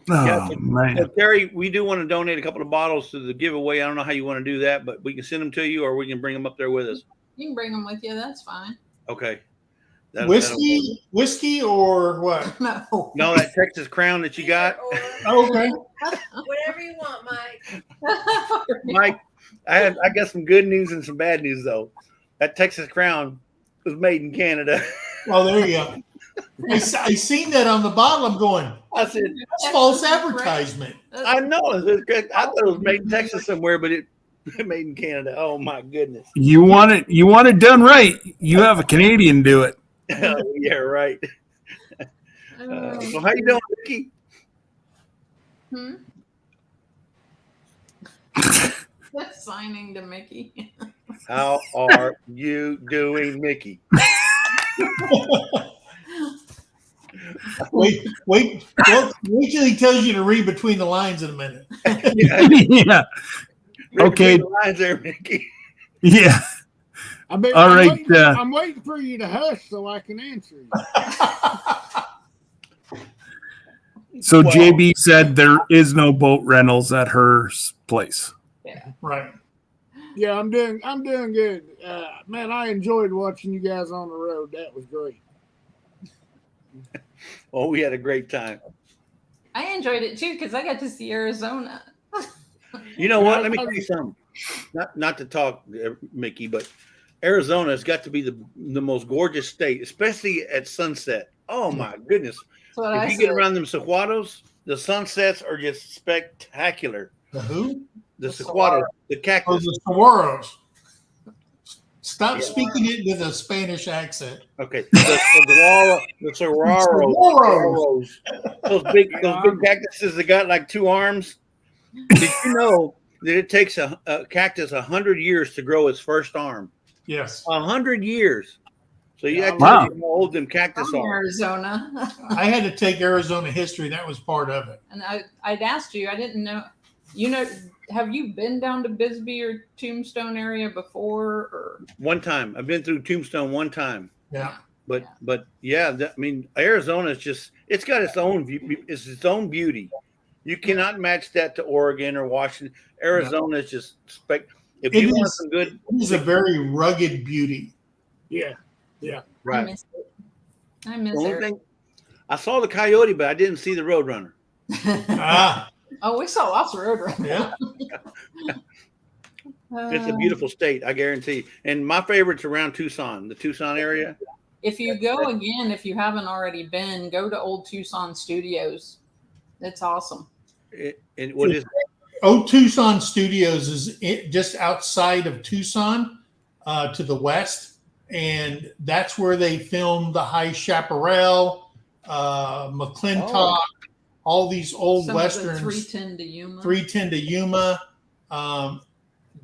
Oh, man. So, Terry, we do want to donate a couple of bottles to the giveaway. I don't know how you want to do that, but we can send them to you, or we can bring them up there with us. You can bring them with you. That's fine. Okay. Whiskey or what? No. No, that Texas Crown that you got. Okay. Whatever you want, Mike. Mike, I got some good news and some bad news, though. That Texas Crown was made in Canada. Oh, there you go. I seen that on the bottle. I'm going, I said, that's false advertisement. I know. I thought it was made in Texas somewhere, but it made in Canada. Oh, my goodness. You want it done right. You have a Canadian do it. Oh, yeah, right. So how you doing, Vicky? Signing to Mickey. How are you doing, Mickey? Wait till he tells you to read between the lines in a minute. Yeah. Okay. The lines there, Mickey. Yeah. I mean, All right, I'm waiting for you to hush so I can answer you. So JB said there is no boat rentals at her place. Right. Yeah, I'm doing good. Man, I enjoyed watching you guys on the road. That was great. Oh, we had a great time. I enjoyed it too because I got to see Arizona. You know what? Let me tell you something. Not to talk, Mickey, but Arizona has got to be the most gorgeous state, especially at sunset. Oh my goodness! If you get around them saguaros, the sunsets are just spectacular. The who? The saguaro, the cactus. Oh, the saguaros. Stop speaking it with a Spanish accent. Okay, the saguaros. Those big cactuses that got like 2 arms. Did you know that it takes a cactus 100 years to grow its first arm? Yes. 100 years. So you have to Wow. how old them cactus From are. Arizona. I had to take Arizona history. That was part of it. And I'd asked you, I didn't know, have you been down to Bisbee or Tombstone area before? Or One time. I've been through Tombstone one time. Yeah. But yeah, I mean, Arizona is just, it's got its own beauty. You cannot match that to Oregon or Washington. Arizona is just if you want some good. It is a very rugged beauty. Yeah. Right. I miss it. I miss The only it. thing, I saw the coyote, but I didn't see the roadrunner. Oh, we saw lots of road runners. Yeah. It's a beautiful state, I guarantee. And my favorite's around Tucson, the Tucson area. If you go again, if you haven't already been, go to Old Tucson Studios. It's awesome. What is it? Old Tucson Studios is just outside of Tucson to the west. And that's where they filmed The High Chaparral, McClintock, all these old Some westerns. of the 310 to Yuma. 310 to Yuma.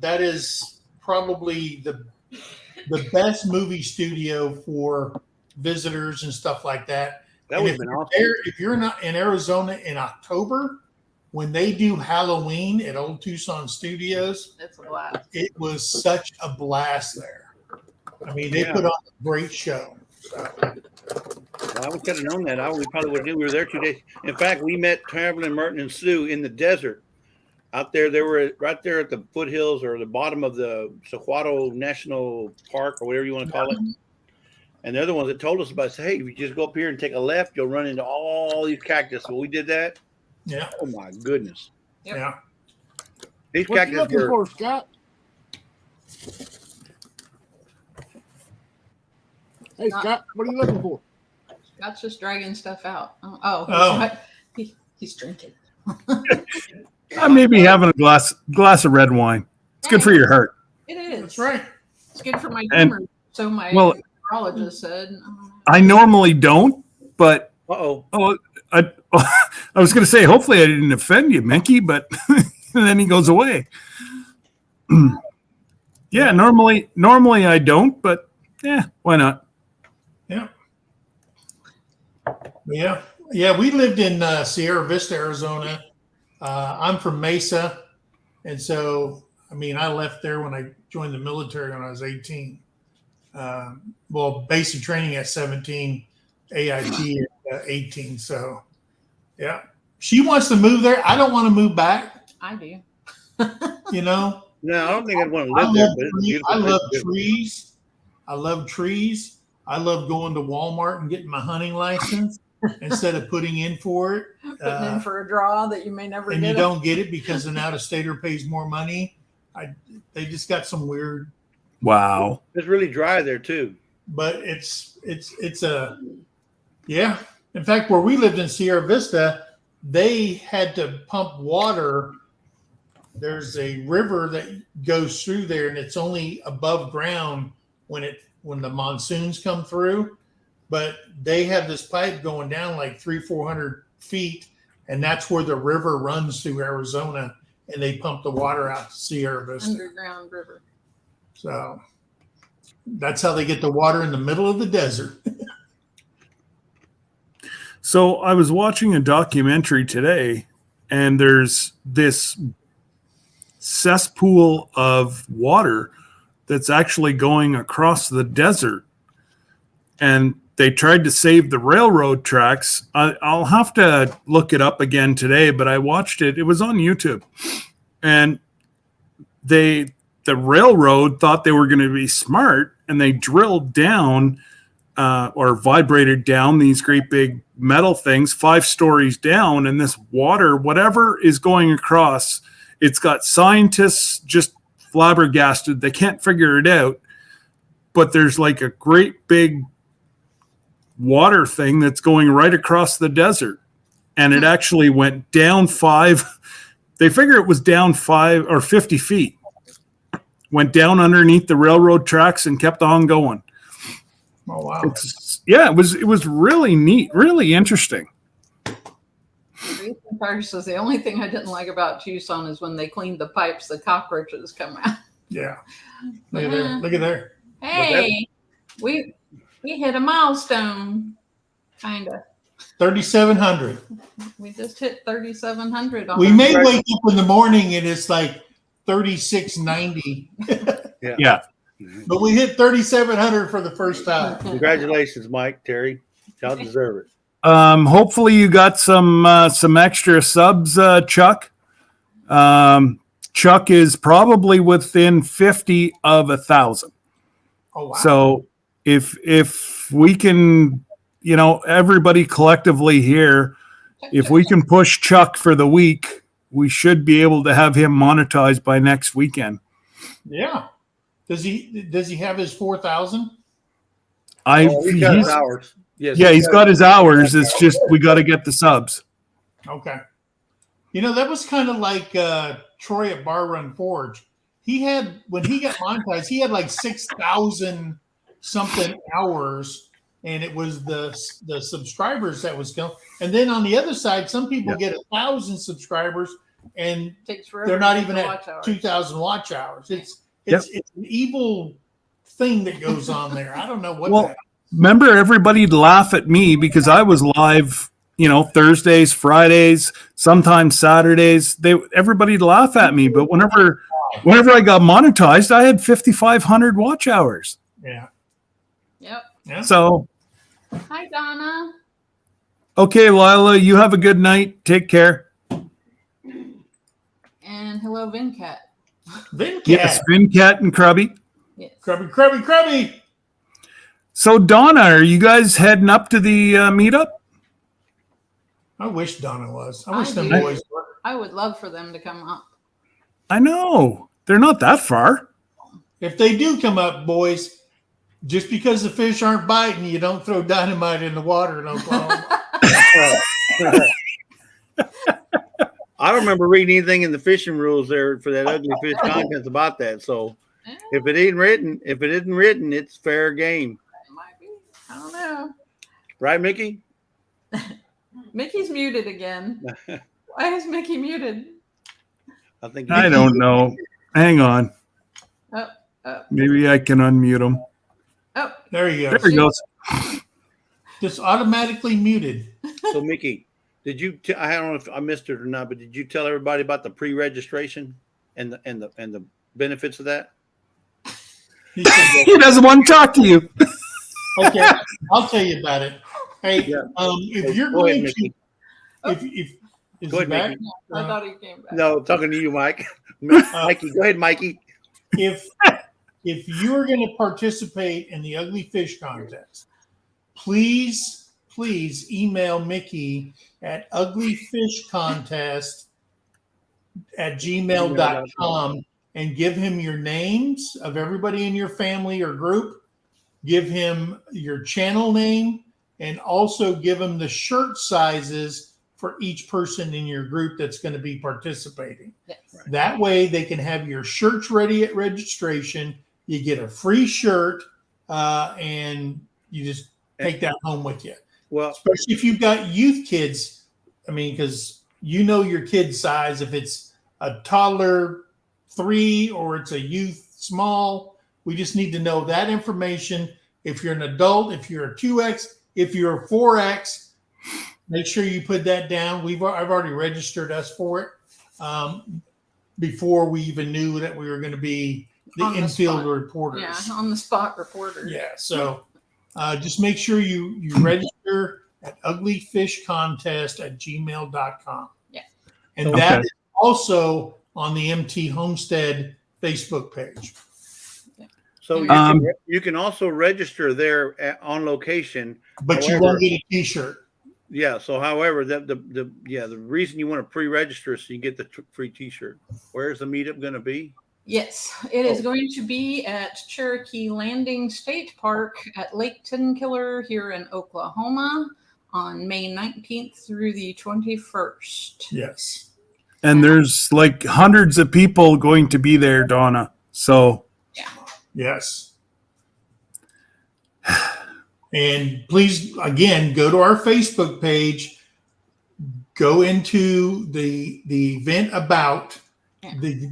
That is probably the best movie studio for visitors and stuff like that. That would have been awesome. If you're not in Arizona in October, when they do Halloween at Old Tucson Studios, It's a blast. it was such a blast there. I mean, they put on a great show. Well, I would have known that. We probably would have knew we were there 2 days. In fact, we met Traveling Merton and Sue in the desert. Out there, they were right there at the foothills or the bottom of the Saguaro National Park or whatever you want to call it. And they're the ones that told us about it. Say, hey, if you just go up here and take a left, you'll run into all these cactus. Well, we did that. Yeah. Oh my goodness. Yep. Yeah. These What cactus you looking for, Scott? Hey, Scott, what are you looking for? Scott's just dragging stuff out. He's drinking. I may be having a glass of red wine. It's good for your heart. It is. That's right. It's good for my And- tumor. So my neurologist said. I normally don't, but Uh-oh. I was going to say, hopefully I didn't offend you, Mickey, but and then he goes away. Yeah, normally I don't, but yeah, why not? Yeah. We lived in Sierra Vista, Arizona. I'm from Mesa. And so, I mean, I left there when I joined the military when I was 18. Basic training at 17, AIT at 18. So, yeah. She wants to move there. I don't want to move back. I do. You know? No, I don't think I'd want to live there. But it's a beautiful I love place to live. trees. I love trees. I love going to Walmart and getting my hunting license instead of putting in for it. Putting in for a draw that you may never And get. you don't get it because an out-of-stater pays more money. They just got some weird, Wow. It's really dry there too. but it's yeah. In fact, where we lived in Sierra Vista, they had to pump water. There's a river that goes through there, and it's only above ground when the monsoons come through. But they have this pipe going down like 300-400 feet, and that's where the river runs through Arizona, and they pump the water out to Sierra Vista. Underground river. So that's how they get the water in the middle of the desert. So I was watching a documentary today, and there's this cesspool of water that's actually going across the desert. And they tried to save the railroad tracks. I'll have to look it up again today, but I watched it. It was on YouTube. And the railroad thought they were going to be smart, and they drilled down or vibrated down these great big metal things 5 stories down, and this water, whatever is going across, it's got scientists just flabbergasted. They can't figure it out, but there's like a great big water thing that's going right across the desert, and it actually went down 5. They figure it was down 5 or 50 feet, went down underneath the railroad tracks and kept on going. Oh wow! It was really neat, really interesting. First was the only thing I didn't like about Tucson is when they cleaned the pipes, the cockroaches come out. Yeah. Look at there. Look at there. Hey, we hit a milestone, kind of. 3,700. We just hit 3,700. We may wake up in the morning and it's like 3,690. Yeah. But we hit 3,700 for the first time. Congratulations, Mike, Terry. Y'all deserve it. Hopefully you got some extra subs, Chuck. Chuck is probably within 50 of 1,000. Oh wow! So if we can, everybody collectively here, if we can push Chuck for the week, we should be able to have him monetized by next weekend. Yeah. Does he have his 4,000? He's got his hours. Yes, yeah, he's got his hours. It's just we got to get the subs. Okay. That was kind of like Troy at Bar Run Forge. When he got monetized, he had like 6,000 something hours, and it was the subscribers that was going. And then on the other side, some people get 1,000 subscribers, and they're not even at 2,000 watch hours. It's an evil thing that goes on there. I don't know what. Well, remember, everybody'd laugh at me because I was live, Thursdays, Fridays, sometimes Saturdays. Everybody'd laugh at me, but whenever I got monetized, I had 5,500 watch hours. Yeah. Yep. Yeah. So. Hi, Donna. Okay, Lila, you have a good night. Take care. And hello, Vincat. Vincat. Yes, Vincat and Krubby. Yes. Krubby. So, Donna, are you guys heading up to the meetup? I wish Donna was. I wish I them do. boys were. I would love for them to come up. I know. They're not that far. If they do come up, boys, just because the fish aren't biting, you don't throw dynamite in the water in Oklahoma. I don't remember reading anything in the fishing rules there for that ugly fish contents about that. So if it isn't written, it's fair game. It might be. I don't know. Right, Mickey? Mickey's muted again. Why is Mickey muted? I don't know. Hang on. Maybe I can unmute him. Oh, there you go. There he goes. Just automatically muted. So, Mickey, did you? I don't know if I missed it or not, but did you tell everybody about the pre-registration and the benefits of that? He doesn't want to talk to you. Okay, I'll tell you about it. Hey, if you're going to, if is go he ahead, back? Mickey. I thought he came back. No, talking to you, Mike. Mikey, go ahead, Mikey. If you're going to participate in the Ugly Fish Contest, please email Mickey at uglyfishcontest@gmail.com and give him your names of everybody in your family or group. Give him your channel name and also give him the shirt sizes for each person in your group that's going to be participating. Yes. That way they can have your shirts ready at registration. You get a free shirt and you just take that home with you. Well, especially if you've got youth kids. I mean, because your kid's size, if it's a toddler 3 or it's a youth small, we just need to know that information. If you're an adult, if you're a 2X, if you're a 4X, make sure you put that down. I've already registered us for it before we even knew that we were going to be the On the infield spot. reporters. Yeah, on the spot reporters. Yeah. So just make sure you register at uglyfishcontest@gmail.com. Yeah. And Okay. that is also on the MT Homestead Facebook page. So you can also register there on location. But you won't get a T-shirt. Yeah. So, however, the reason you want to pre-register is so you get the free T-shirt. Where's the meetup going to be? Yes, it is going to be at Cherokee Landing State Park at Lake Tenkiller here in Oklahoma on May 19th through the 21st. Yes. And there's like hundreds of people going to be there, Donna. So Yes. And please, again, go to our Facebook page, go into the event about,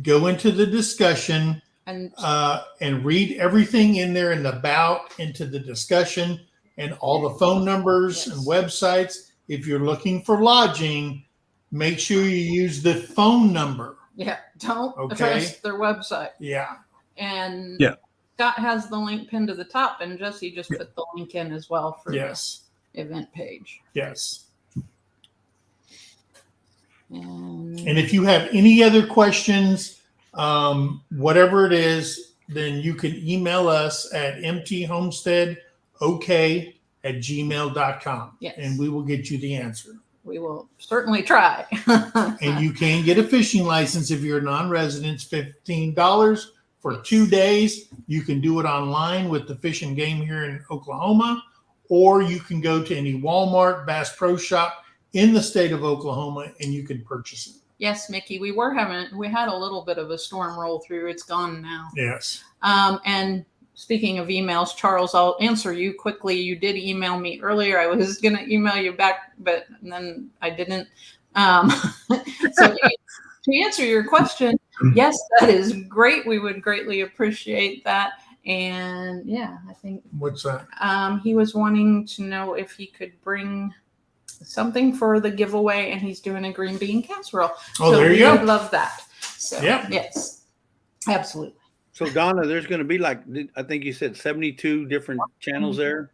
go into the discussion, and read everything in there in the about, into the discussion, and all the phone numbers and websites. If you're looking for lodging, make sure you use the phone number. Yeah, don't address their website. Yeah. And Scott has the link pinned to the top, and Jesse just put the link in as well for the event page. Yes. And if you have any other questions, whatever it is, then you can email us at mthomesteadok@gmail.com. Yes. And we will get you the answer. We will certainly try. And you can get a fishing license if you're a non-resident, it's $15 for 2 days. You can do it online with the Fish and Game here in Oklahoma, or you can go to any Walmart, Bass Pro Shop in the state of Oklahoma, and you can purchase it. Yes, Mickey, we had a little bit of a storm roll through. It's gone now. Yes. And speaking of emails, Charles, I'll answer you quickly. You did email me earlier. I was going to email you back, but then I didn't. So to answer your question, yes, that is great. We would greatly appreciate that. And yeah, I think. What's that? He was wanting to know if he could bring something for the giveaway, and he's doing a green bean casserole. Oh, there you go. Would love that. So yes, absolutely. So Donna, there's going to be I think you said 72 different channels there.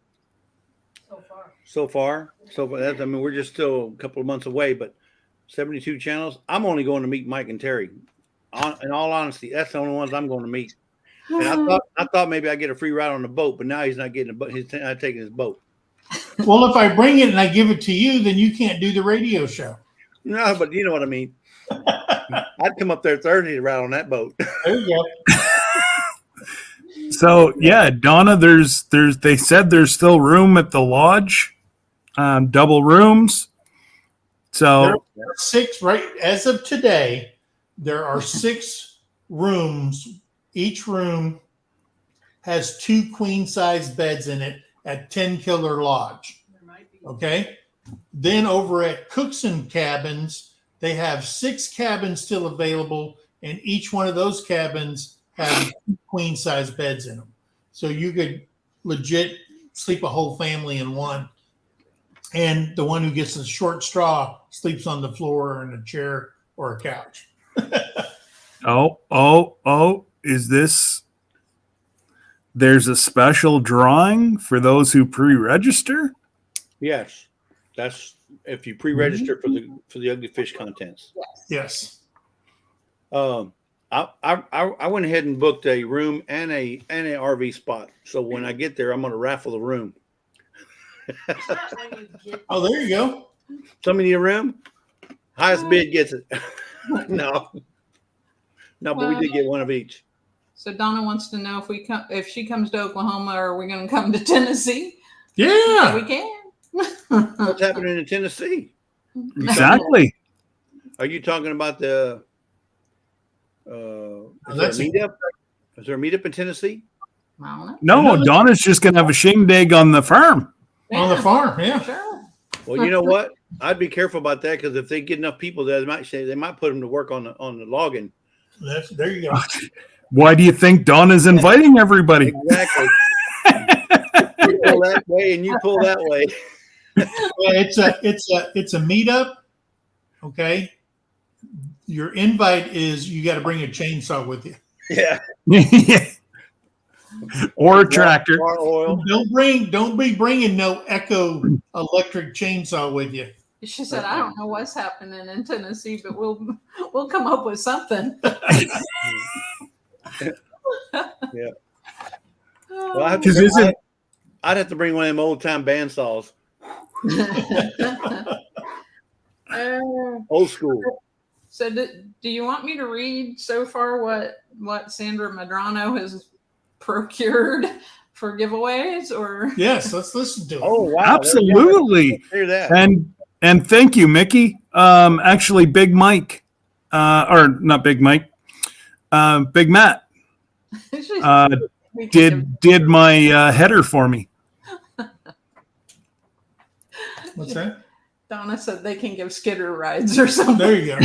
So far. That's, I mean, we're just still a couple of months away, but 72 channels. I'm only going to meet Mike and Terry. In all honesty, that's the only ones I'm going to meet. And I thought maybe I'd get a free ride on the boat, but now he's not getting a boat. He's not taking his boat. Well, if I bring it and I give it to you, then you can't do the radio show. No, but you know what I mean. I'd come up there Thursday to ride on that boat. There you go. So yeah, Donna, they said there's still room at the lodge, double rooms. So there are 6 right as of today. There are 6 rooms. Each room has 2 queen size beds in it at Tenkiller Lodge. Okay. Then over at Cookson Cabins, they have 6 cabins still available, and each one of those cabins have 2 queen size beds in them. So you could legit sleep a whole family in one. And the one who gets the short straw sleeps on the floor or in a chair or a couch. Is this? There's a special drawing for those who pre-register? Yes. That's if you pre-register for the Ugly Fish Contest. Yes. I went ahead and booked a room and a RV spot. So when I get there, I'm going to raffle the room. Oh, there you go. Somebody need a room? Highest bid gets it. No, but we did get one of each. So Donna wants to know if she comes to Oklahoma, are we going to come to Tennessee? Yeah, we can. What's happening in Tennessee? Exactly. Are you talking about the? Is there a meetup in Tennessee? I don't know. No, Donna's just going to have a shindig on the farm. Yeah, on the farm, yeah. Sure. Well, you know what? I'd be careful about that because if they get enough people there, they might put them to work on the logging. There you go. Why do you think Donna's inviting everybody? Exactly. You pull that way and you pull that way. It's a meetup. Okay. Your invite is you got to bring a chainsaw with you. Yeah. Or a tractor. Car oil. Don't be bringing no Echo electric chainsaw with you. She said, "I don't know what's happening in Tennessee, but we'll come up with something." Yeah. Oh. Well, I'd have to bring one of them old time bandsaws. Old school. So do you want me to read so far what Sandra Madrano has procured for giveaways, or? Yes, let's listen to it. Oh wow! Absolutely. Hear that? And thank you, Mickey. Actually, Big Mike, or not Big Mike, Big Matt did my header for me. What's that? Donna said they can give skidder rides or something. There you go.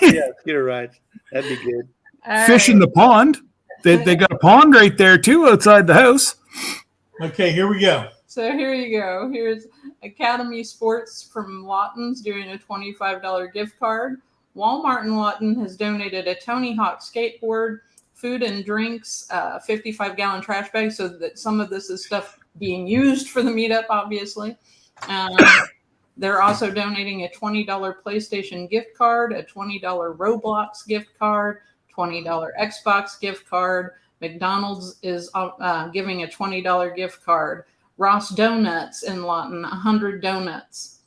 Yeah, skidder rides. That'd be good. Fish in the pond. They got a pond right there too outside the house. Okay, here we go. So here you go. Here's Academy Sports from Lawton's doing a $25 gift card. Walmart in Lawton has donated a Tony Hawk skateboard, food and drinks, 55-gallon trash bag, so that some of this is stuff being used for the meetup, obviously. They're also donating a $20 PlayStation gift card, a $20 Roblox gift card, $20 Xbox gift card. McDonald's is giving a $20 gift card. Ross Donuts in Lawton, 100 donuts.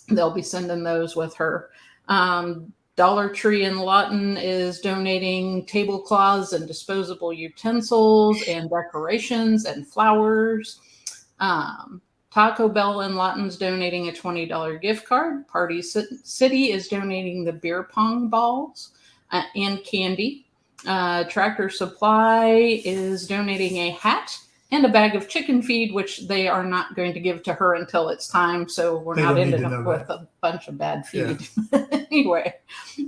They'll be sending those with her. Dollar Tree in Lawton is donating tablecloths and disposable utensils and decorations and flowers. Taco Bell in Lawton's donating a $20 gift card. Party City is donating the beer pong balls and candy. Tractor Supply is donating a hat and a bag of chicken feed, which they are not going to give to her until it's time. So we're not ending up with a bunch of bad feed. Yeah. Anyway,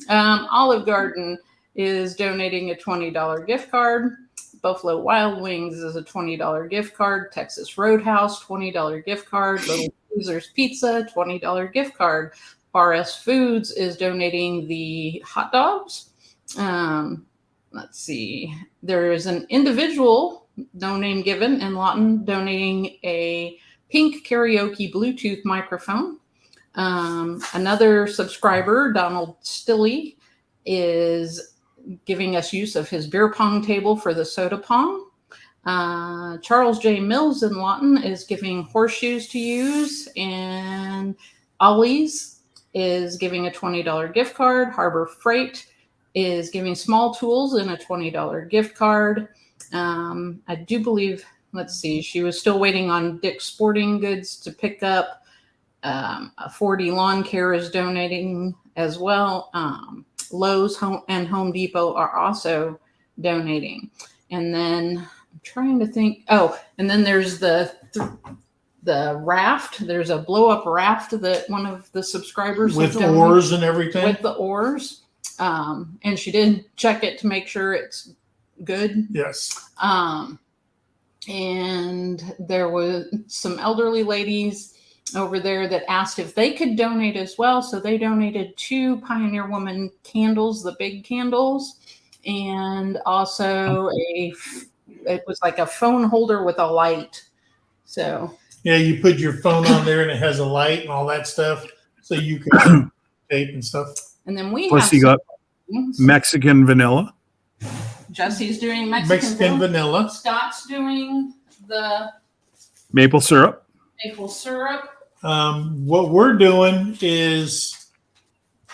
Olive Garden is donating a $20 gift card. Buffalo Wild Wings is a $20 gift card. Texas Roadhouse, $20 gift card. Little Caesars Pizza, $20 gift card. RS Foods is donating the hot dogs. Let's see. There is an individual, no name given, in Lawton donating a pink karaoke Bluetooth microphone. Another subscriber, Donald Stilley, is giving us use of his beer pong table for the soda pong. Charles J. Mills in Lawton is giving horseshoes to use, and Ollie's is giving a $20 gift card. Harbor Freight is giving small tools and a $20 gift card. I do believe, let's see, she was still waiting on Dick's Sporting Goods to pick up. A 40 Lawn Care is donating as well. Lowe's and Home Depot are also donating. And then I'm trying to think. Oh, and then there's the raft. There's a blow up raft that one of the subscribers with oars and everything. With the oars. And she did check it to make sure it's good. Yes. And there was some elderly ladies over there that asked if they could donate as well. So they donated 2 Pioneer Woman candles, the big candles, and also it was like a phone holder with a light. So yeah, you put your phone on there and it has a light and all that stuff, so you can tape and stuff. And then we plus you got Mexican vanilla. Jesse's doing Mexican vanilla. Scott's doing the maple syrup. What we're doing is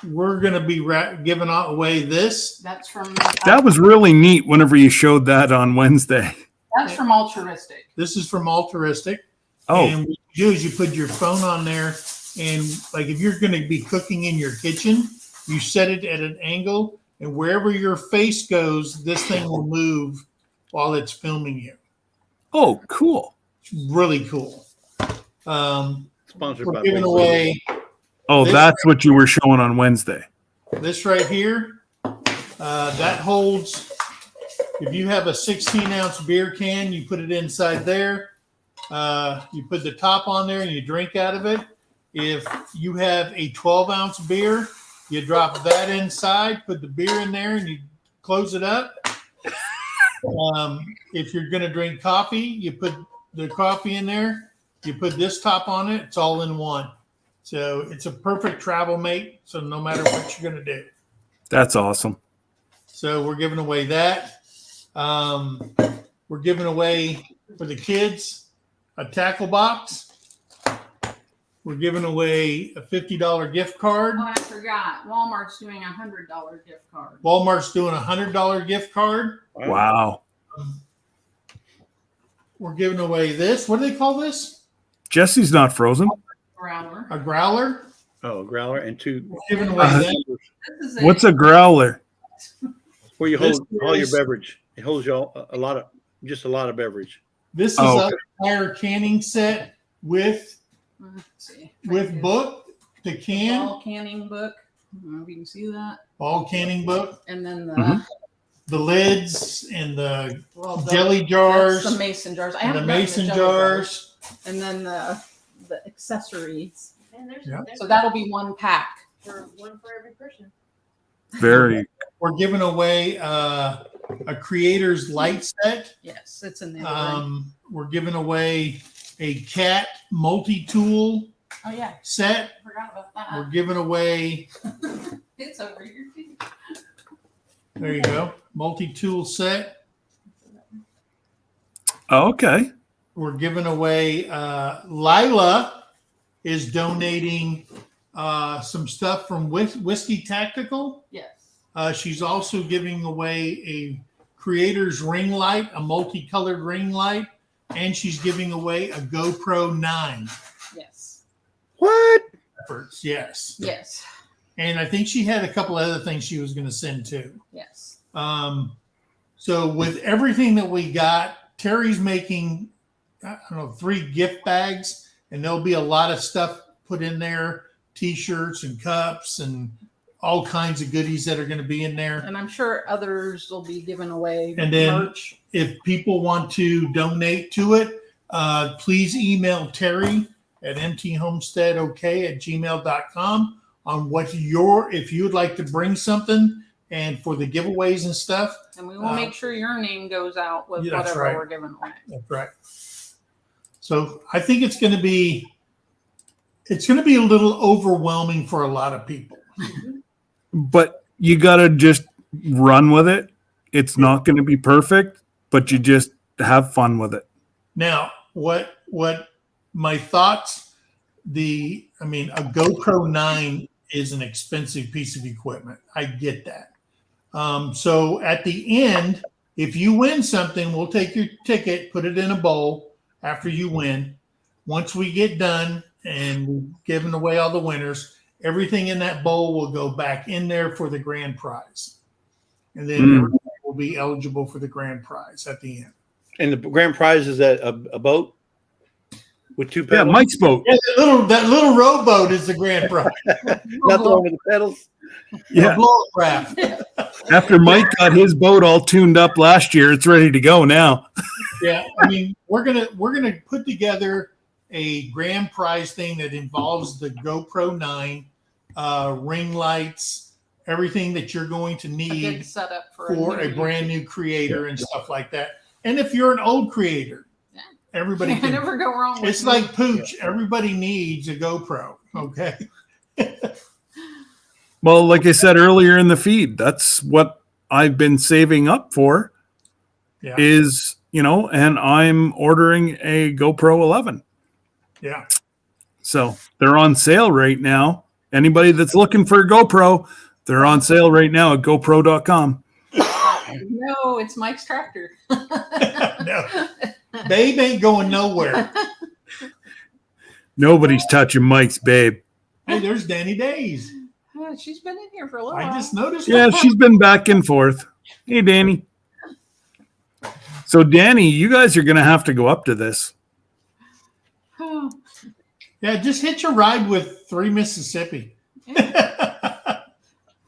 we're going to be giving away this. That's from. That was really neat whenever you showed that on Wednesday. That's from Altruistic. This is from Altruistic. Oh. And what you do is you put your phone on there, and like if you're going to be cooking in your kitchen, you set it at an angle, and wherever your face goes, this thing will move while it's filming you. Oh, cool. It's really cool. Sponsored we're by giving away. Oh, that's what you were showing on Wednesday. This right here, that holds. If you have a 16-ounce beer can, you put it inside there. You put the top on there and you drink out of it. If you have a 12-ounce beer, you drop that inside, put the beer in there, and you close it up. If you're going to drink coffee, you put the coffee in there. You put this top on it. It's all in one. So it's a perfect travel mate. So no matter what you're going to do. That's awesome. So we're giving away that. We're giving away for the kids a tackle box. We're giving away a $50 gift card. Oh, I forgot. Walmart's doing $100 gift card. Walmart's doing a $100 gift card. Wow. We're giving away this. What do they call this? Jesse's not frozen. Growler. A growler. Oh, a growler and two. We're giving away that. This is What's a growler? Where you hold This all your is- beverage. It holds you all, a lot of beverage. This is Oh, a okay. entire canning set with Let's see. book, the can, Ball canning book. I don't know if you can see that. ball canning book, And then the, Mhm. the lids and the well, the jelly that's jars, the mason jars. I and the haven't gotten mason jelly jars. And then the accessories. And there's, Yeah. there's So that'll be one pack. one for every person. Very. We're giving away a creator's light set. Yes, it's in there. We're giving away a cat multi-tool Oh yeah, set. I forgot about We're that. giving away, It's over here too. there you go, multi-tool set. Oh, okay. We're giving away, Lila is donating some stuff from Whiskey Tactical. Yes. She's also giving away a creator's ring light, a multicolored ring light, and she's giving away a GoPro 9. Yes. What? Efforts, yes. Yes. And I think she had a couple other things she was going to send too. Yes. So with everything that we got, Terry's making, I don't know, 3 gift bags, and there'll be a lot of stuff put in there, T-shirts and cups and all kinds of goodies that are going to be in there. And I'm sure others will be giving away And then merch. if people want to donate to it, please email Terry at mthomesteadok@gmail.com on what if you would like to bring something and for the giveaways and stuff. And we will make sure your name goes out with Yeah, that's whatever right. we're giving away. That's right. So I think it's going to be a little overwhelming for a lot of people. But you got to just run with it. It's not going to be perfect, but you just have fun with it. Now, what my thoughts, a GoPro 9 is an expensive piece of equipment. I get that. So at the end, if you win something, we'll take your ticket, put it in a bowl after you win. Once we get done and we've given away all the winners, everything in that bowl will go back in there for the grand prize. And then everybody will be eligible for the grand prize at the end. And the grand prize is that a boat with 2 Yeah, pedals. Mike's boat. Yeah, that little rowboat is the grand prize. Not the one with the pedals. Yeah. A blow craft. After Mike got his boat all tuned up last year, it's ready to go now. Yeah, we're gonna put together a grand prize thing that involves the GoPro 9, ring lights, everything that you're going to A good need setup for for a brand new creator and stuff like that. And if you're an old creator, Yeah. everybody Can't can. never go wrong with It's like Pooch. Everybody needs a GoPro. Okay. Well, like I said earlier in the feed, that's what I've been saving up for Yeah. is, and I'm ordering a GoPro 11. Yeah. So they're on sale right now. Anybody that's looking for a GoPro, they're on sale right now at GoPro.com. No, it's Mike's tractor. No. Babe ain't going nowhere. Nobody's touching Mike's babe. Hey, there's Danny Days. She's been in here for a little I while. just noticed. Yeah, she's been back and forth. Hey, Danny. So, Danny, you guys are going to have to go up to this. Oh, Yeah, just hitch a ride with 3 Mississippi. yeah.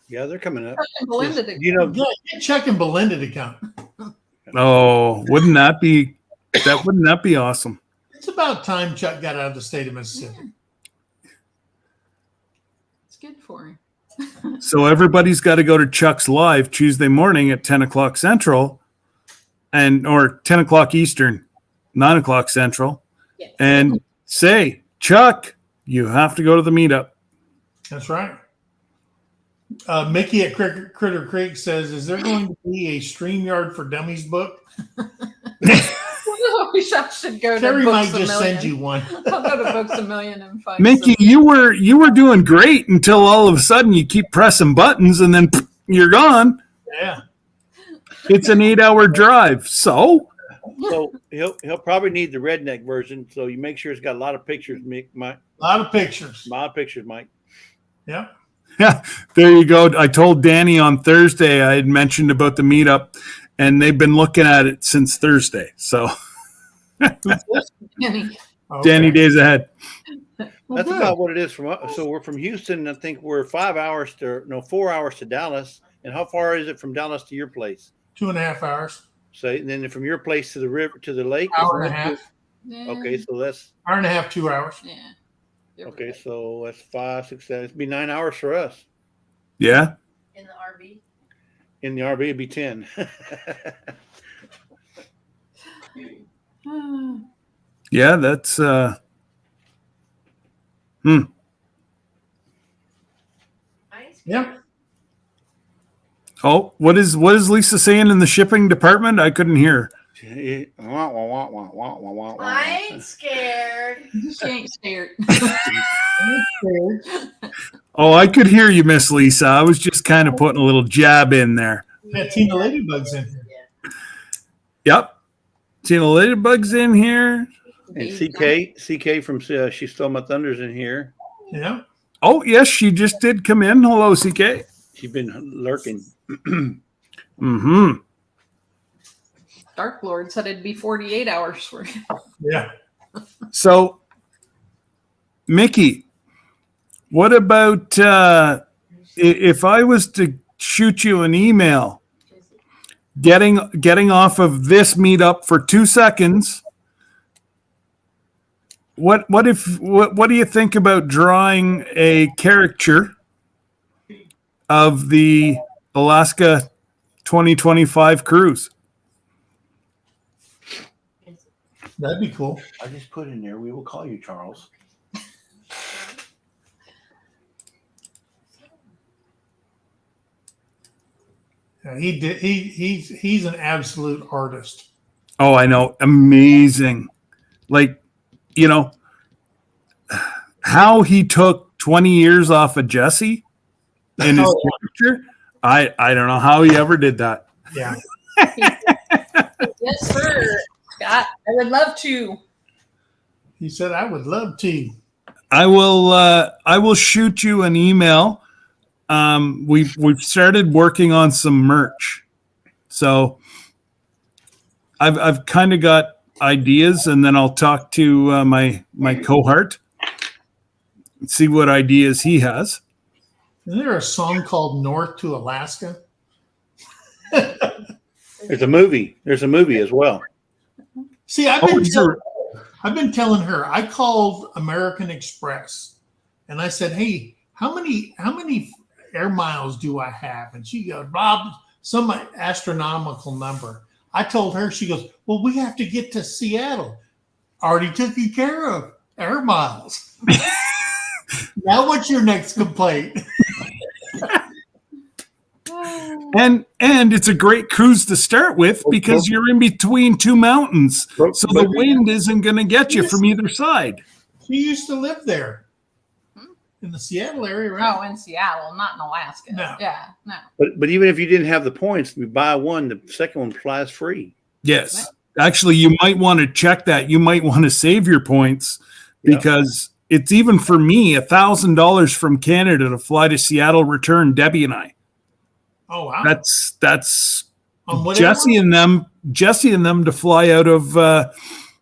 Yeah, they're coming up. Belinda to You know, Yeah, get Chuck and Belinda to come. Oh, wouldn't that be awesome? It's about time Chuck got out of the state of Mississippi. It's good for him. So everybody's got to go to Chuck's Live Tuesday morning at 10 o'clock Central or 10 o'clock Eastern, 9 o'clock Central, Yes. and say, Chuck, you have to go to the meetup. That's right. Mickey at Critter Creek says, is there going to be a StreamYard for Dummies book? I wish I should go to Terry Books might A just Million. send you one. I'll go to Books A Million and find Mickey, you were doing great until all of a sudden you keep pressing buttons and then you're gone. Yeah. It's an 8-hour drive. So So he'll probably need the redneck version. So you make sure it's got a lot of pictures, Mike. A lot of pictures. A lot of pictures, Mike. Yeah. yeah, there you go. I told Danny on Thursday I had mentioned about the meetup, and they've been looking at it since Thursday. So Danny. Okay. Danny days ahead. That's about what it is from us. So we're from Houston. I think we're 4 hours to Dallas. And how far is it from Dallas to your place? 2.5 hours. So and then from your place to the river to the lake. Hour and a half. Yeah. Okay, so that's Hour and a half, 2 hours. Yeah. okay. So that's 5, 6, 7. It'd be 9 hours for us. Yeah. In the RV. In the RV, it'd be 10. Yeah, that's Yeah. Oh, what is Lisa saying in the shipping department? I couldn't hear. I ain't scared. She ain't scared. Oh, I could hear you, Miss Lisa. I was just kind of putting a little jab in there. Yeah, Tina Ladybug's in here. Yep. Tina Ladybug's in here. And CK from She Stole My Thunder's in here. Yeah. Oh, yes, she just did come in. Hello, CK. She's been lurking. Mm-hmm. Dark Lord said it'd be 48 hours for you. Yeah. So, Mickey, what about if I was to shoot you an email, getting off of this meetup for 2 seconds? What do you think about drawing a caricature of the Alaska 2025 cruise? That'd be cool. I just put in there. We will call you, Charles. Yeah, he did. He's an absolute artist. Oh, I know. Amazing. Like, you know, how he took 20 years off of Jesse in his picture. I don't know how he ever did that. Yeah. Yes, sir. Scott, I would love to. He said, I would love to. I will shoot you an email. We've started working on some merch. So I've kind of got ideas, and then I'll talk to my cohort and see what ideas he has. Isn't there a song called North to Alaska? There's a movie. There's a movie as well. See, I've been telling her, I called American Express and I said, hey, how many air miles do I have? And she goes, Bob, some astronomical number. I told her, she goes, well, we have to get to Seattle. Already taken care of, air miles. Now what's your next complaint? And it's a great cruise to start with because you're in between two mountains. So the wind isn't going to get you from either side. She used to live there in the Seattle area, right? Oh, in Seattle, not in Alaska. No. Yeah, no. But even if you didn't have the points, you buy one, the second one flies free. Yes. Actually, you might want to check that. You might want to save your points because it's even for me, $1,000 from Canada to fly to Seattle, return Debbie and I. Oh, wow. That's On Jesse and them to fly out of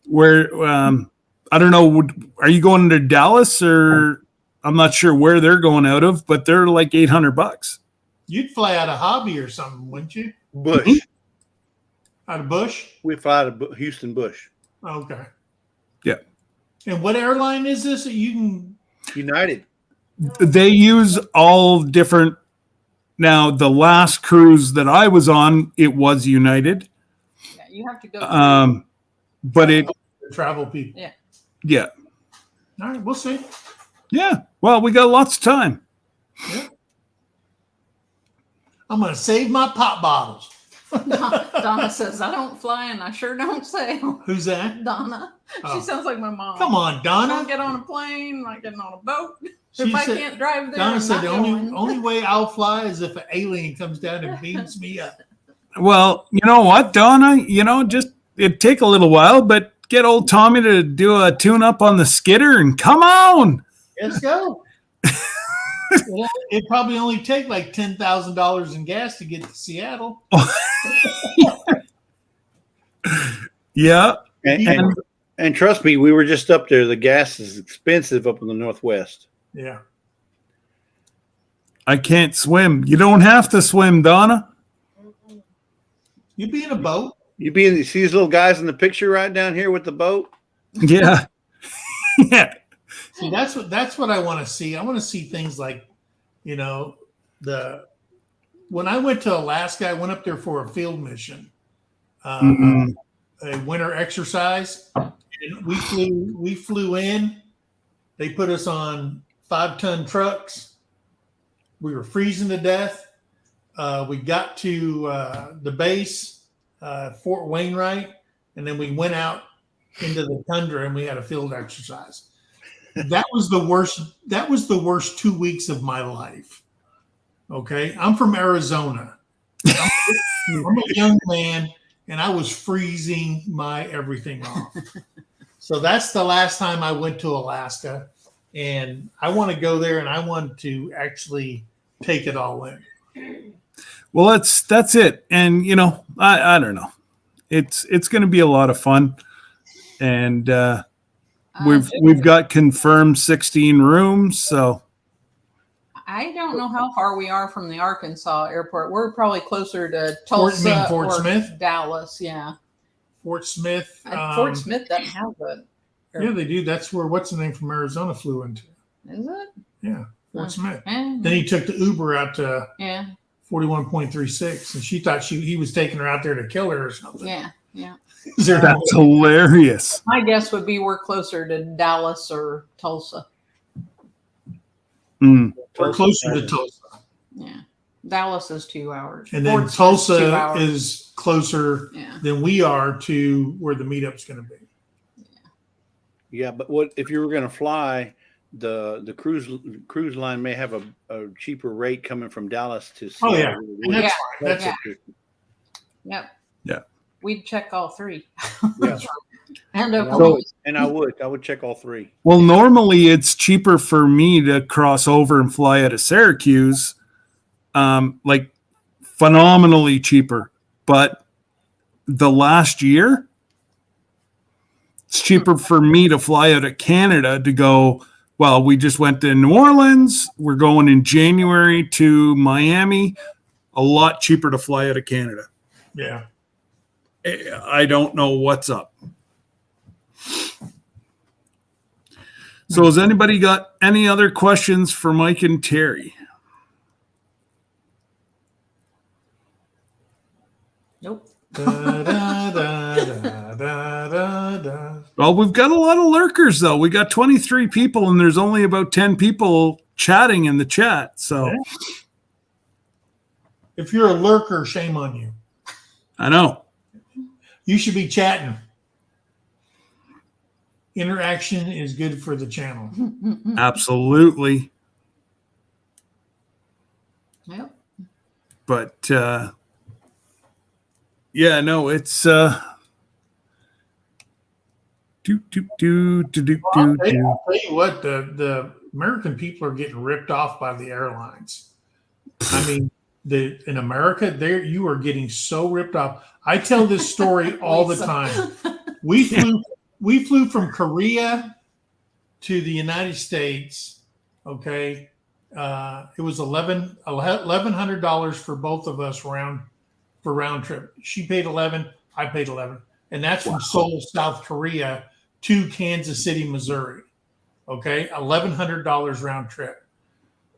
where I don't know. Are you going to Dallas or I'm not sure where they're going out of, but they're like $800. You'd fly out of Hobby or something, wouldn't you? Bush. Out of Bush? We fly out of Houston Bush. Okay. Yeah. And what airline is this that you can? United. They use all different. Now, the last cruise that I was on, it was United. Yeah, you have to go. Through. But it, Travel people. Yeah. yeah. All right, we'll see. Yeah. Well, we got lots of time. Yeah. I'm going to save my pop bottles. Donna says, I don't fly and I sure don't sail. Who's that? Donna. Oh. She sounds like my mom. Come on, I Donna. don't get on a plane, not getting on a boat. She If I said- can't drive there, Donna I'm said not the going. only way I'll fly is if an alien comes down and beams me up. Well, you know what, Donna? Just it'd take a little while, but get old Tommy to do a tune up on the skidder and come on. Let's go. Well, it'd probably only take like $10,000 in gas to get to Seattle. Yeah. And trust me, we were just up there. The gas is expensive up in the Northwest. Yeah. I can't swim. You don't have to swim, Donna. You'd be in a boat. You see these little guys in the picture right down here with the boat? Yeah. Yeah. See, that's what I want to see. I want to see things like, when I went to Alaska, I went up there for a field mission, a winter exercise, and we flew in. They put us on 5-ton trucks. We were freezing to death. We got to the base, Fort Wainwright, and then we went out into the tundra and we had a field exercise. That was the worst. That was the worst 2 weeks of my life. Okay, I'm from Arizona. I'm a young man, and I was freezing my everything off. So that's the last time I went to Alaska, and I want to go there, and I want to actually take it all in. Well, that's it. And I don't know. It's going to be a lot of fun, and we've got confirmed 16 rooms. So I don't know how far we are from the Arkansas airport. We're probably closer to Tulsa Fort or Smith? Dallas. Yeah. Fort Smith. Fort Smith doesn't have a. Yeah, they do. That's where what's the name from Arizona flew into. Is it? Yeah, Fort Smith. Eh, Then he took the Uber out to yeah. 41.36, and she thought he was taking her out there to kill her or something. Yeah. Yeah. Is there that's hilarious. My guess would be we're closer to Dallas or Tulsa. Mm. We're closer to Tulsa. Yeah. Dallas is 2 hours. And then Fort Smith's 2 Tulsa hours. is closer Yeah. than we are to where the meetup's going to be. Yeah, but what if you were going to fly? The cruise line may have a cheaper rate coming from Dallas to Oh, Seattle. yeah. And that's Yeah. fine. That's Yeah. Yep. Yeah. We'd check all three. Yeah. And And I would check all three. Well, normally it's cheaper for me to cross over and fly out of Syracuse, like phenomenally cheaper. But the last year, it's cheaper for me to fly out of Canada to go. Well, we just went to New Orleans. We're going in January to Miami. A lot cheaper to fly out of Canada. Yeah. I don't know what's up. So has anybody got any other questions for Mike and Terry? nope. Da, da, da, da, da, da, da. Well, we've got a lot of lurkers, though. We got 23 people, and there's only about 10 people chatting in the chat. So Yeah. If you're a lurker, shame on you. I know. You should be chatting. Interaction is good for the channel. Absolutely. Yep. But yeah, no, it's I'll tell you what, the American people are getting ripped off by the airlines. I mean, in America, there you are getting so ripped off. I tell this story all the time. We flew from Korea to the United States. Okay, it was $1,100 for both of us round trip. She paid 11, I paid 11, and that's from Seoul, South Korea, to Kansas City, Missouri. Okay, $1,100 round trip.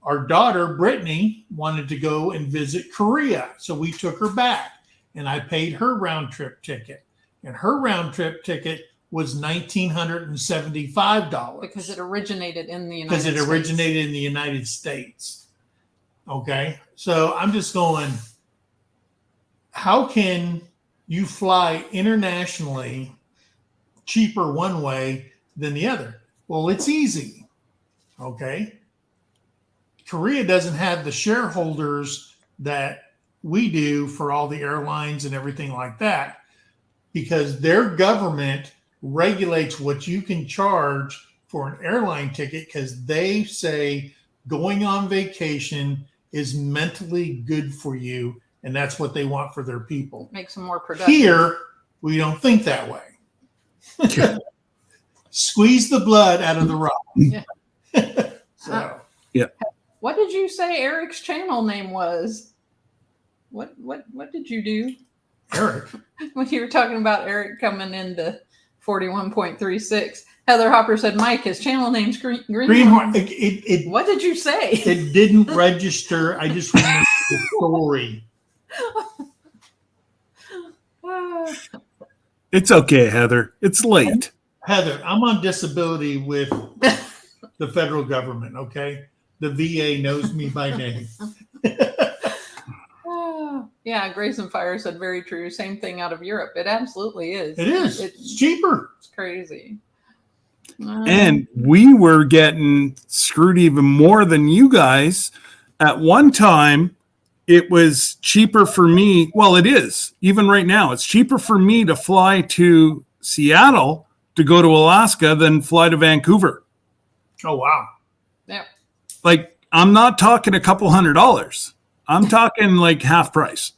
Our daughter, Brittany, wanted to go and visit Korea. So we took her back and I paid her round trip ticket. And her round trip ticket was $1,975. Because it originated in the United Because States. it originated in the United States. Okay. So I'm just going, how can you fly internationally cheaper one way than the other? Well, it's easy. Okay. Korea doesn't have the shareholders that we do for all the airlines and everything like that, because their government regulates what you can charge for an airline ticket, because they say going on vacation is mentally good for you, and that's what they want for their people. Makes them more productive. Here, we don't think that way. Squeeze the blood out of the rock. Yeah. So, What did you say Eric's channel name was? What did you do? Eric, When you were talking about Eric coming into 41.36, Heather Hopper said, Mike, his channel name's Greenhorn. It What did you say? it didn't register. I just remember the story. It's okay, Heather. It's late. Heather, I'm on disability with the federal government. Okay, the VA knows me by name. Yeah, Grace and Fire said very true. Same thing out of Europe. It absolutely is. It is. It's cheaper. It's crazy. And we were getting screwed even more than you guys. At one time, it was cheaper for me. Well, it is. Even right now, it's cheaper for me to fly to Seattle to go to Alaska than fly to Vancouver. Oh, wow. Yeah. Like, I'm not talking a couple $100. I'm talking like half price.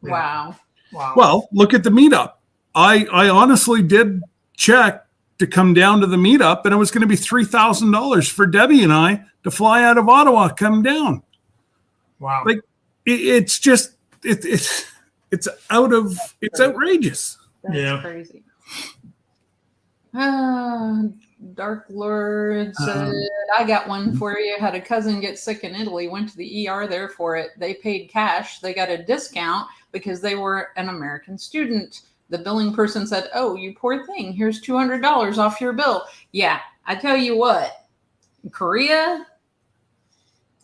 Wow. Wow. Well, look at the meetup. I honestly did check to come down to the meetup, and it was going to be $3,000 for Debbie and I to fly out of Ottawa, come down. Wow. Like, it's just it's outrageous. That's Yeah. crazy. Dark Lord said, I got one for you. Had a cousin get sick in Italy, went to the ER there for it. They paid cash. They got a discount because they were an American student. The billing person said, oh, you poor thing. Here's $200 off your bill. Yeah, I tell you what, Korea,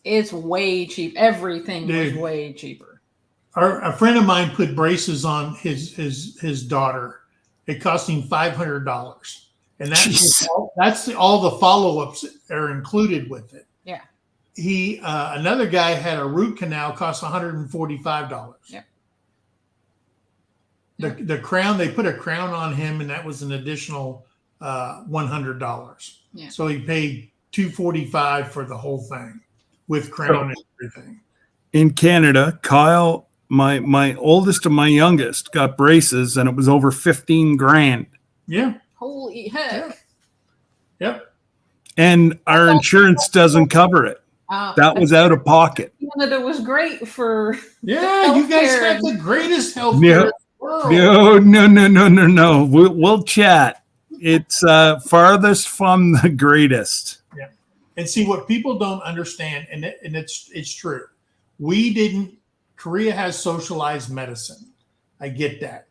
it's way cheap. Everything was way cheaper. A friend of mine put braces on his daughter. It cost him $500. And that's all the follow-ups are included with it. Yeah. Another guy had a root canal, cost $145. Yeah. The crown, they put a crown on him, and that was an additional $100. Yeah. So he paid $245 for the whole thing with crown and everything. In Canada, Kyle, my oldest and my youngest, got braces, and it was over 15 grand. Yeah. Holy heck. Yep. And our insurance doesn't cover it. That was out of pocket. Canada was great for Yeah, you guys healthcare. have the greatest health care Yeah. in the world. No. We'll chat. It's farthest from the greatest. Yeah. And see what people don't understand, and it's true. Korea has socialized medicine. I get that.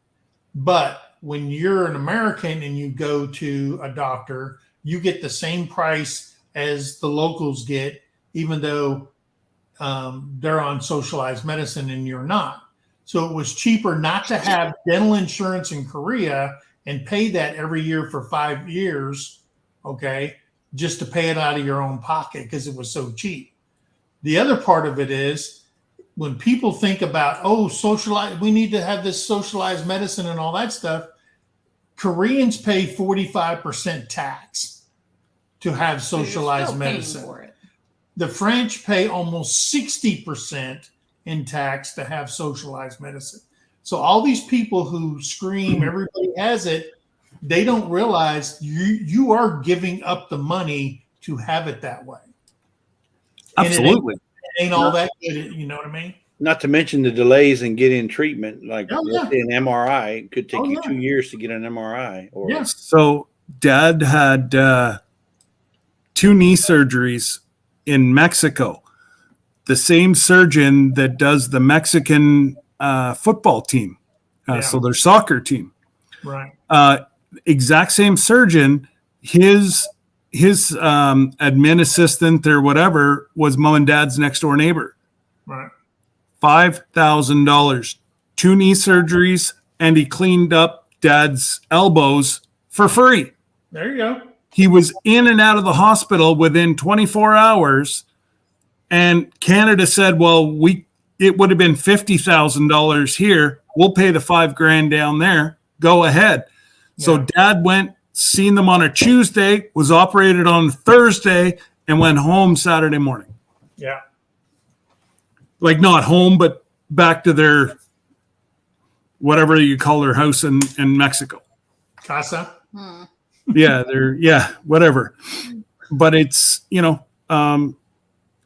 But when you're an American and you go to a doctor, you get the same price as the locals get, even though they're on socialized medicine and you're not. So it was cheaper not to have dental insurance in Korea and pay that every year for 5 years, okay, just to pay it out of your own pocket because it was so cheap. The other part of it is when people think about, we need to have this socialized medicine and all that stuff, Koreans pay 45% tax to have socialized Still paying medicine. for it. The French pay almost 60% in tax to have socialized medicine. So all these people who scream everybody has it, they don't realize you are giving up the money to have it that way. And Absolutely. it ain't all that good, you know what I mean? Not to mention the delays in getting treatment, like Oh, yeah. let's say an MRI. It could take Oh, you yeah. 2 years to get an MRI. Or Yeah. So Dad had 2 knee surgeries in Mexico. The same surgeon that does the Mexican football team, so their soccer team. Right. Exact same surgeon. His admin assistant or whatever was mom and dad's next door neighbor. Right. $5,000, 2 knee surgeries, and he cleaned up dad's elbows for free. There you go. He was in and out of the hospital within 24 hours. And Canada said, well, it would have been $50,000 here. We'll pay the $5,000 down there. Go ahead. So Dad went, seen them on a Tuesday, was operated on Thursday, and went home Saturday morning. Yeah. Like not home, but back to their, whatever you call their house in Mexico. Casa. Yeah, whatever. But it's,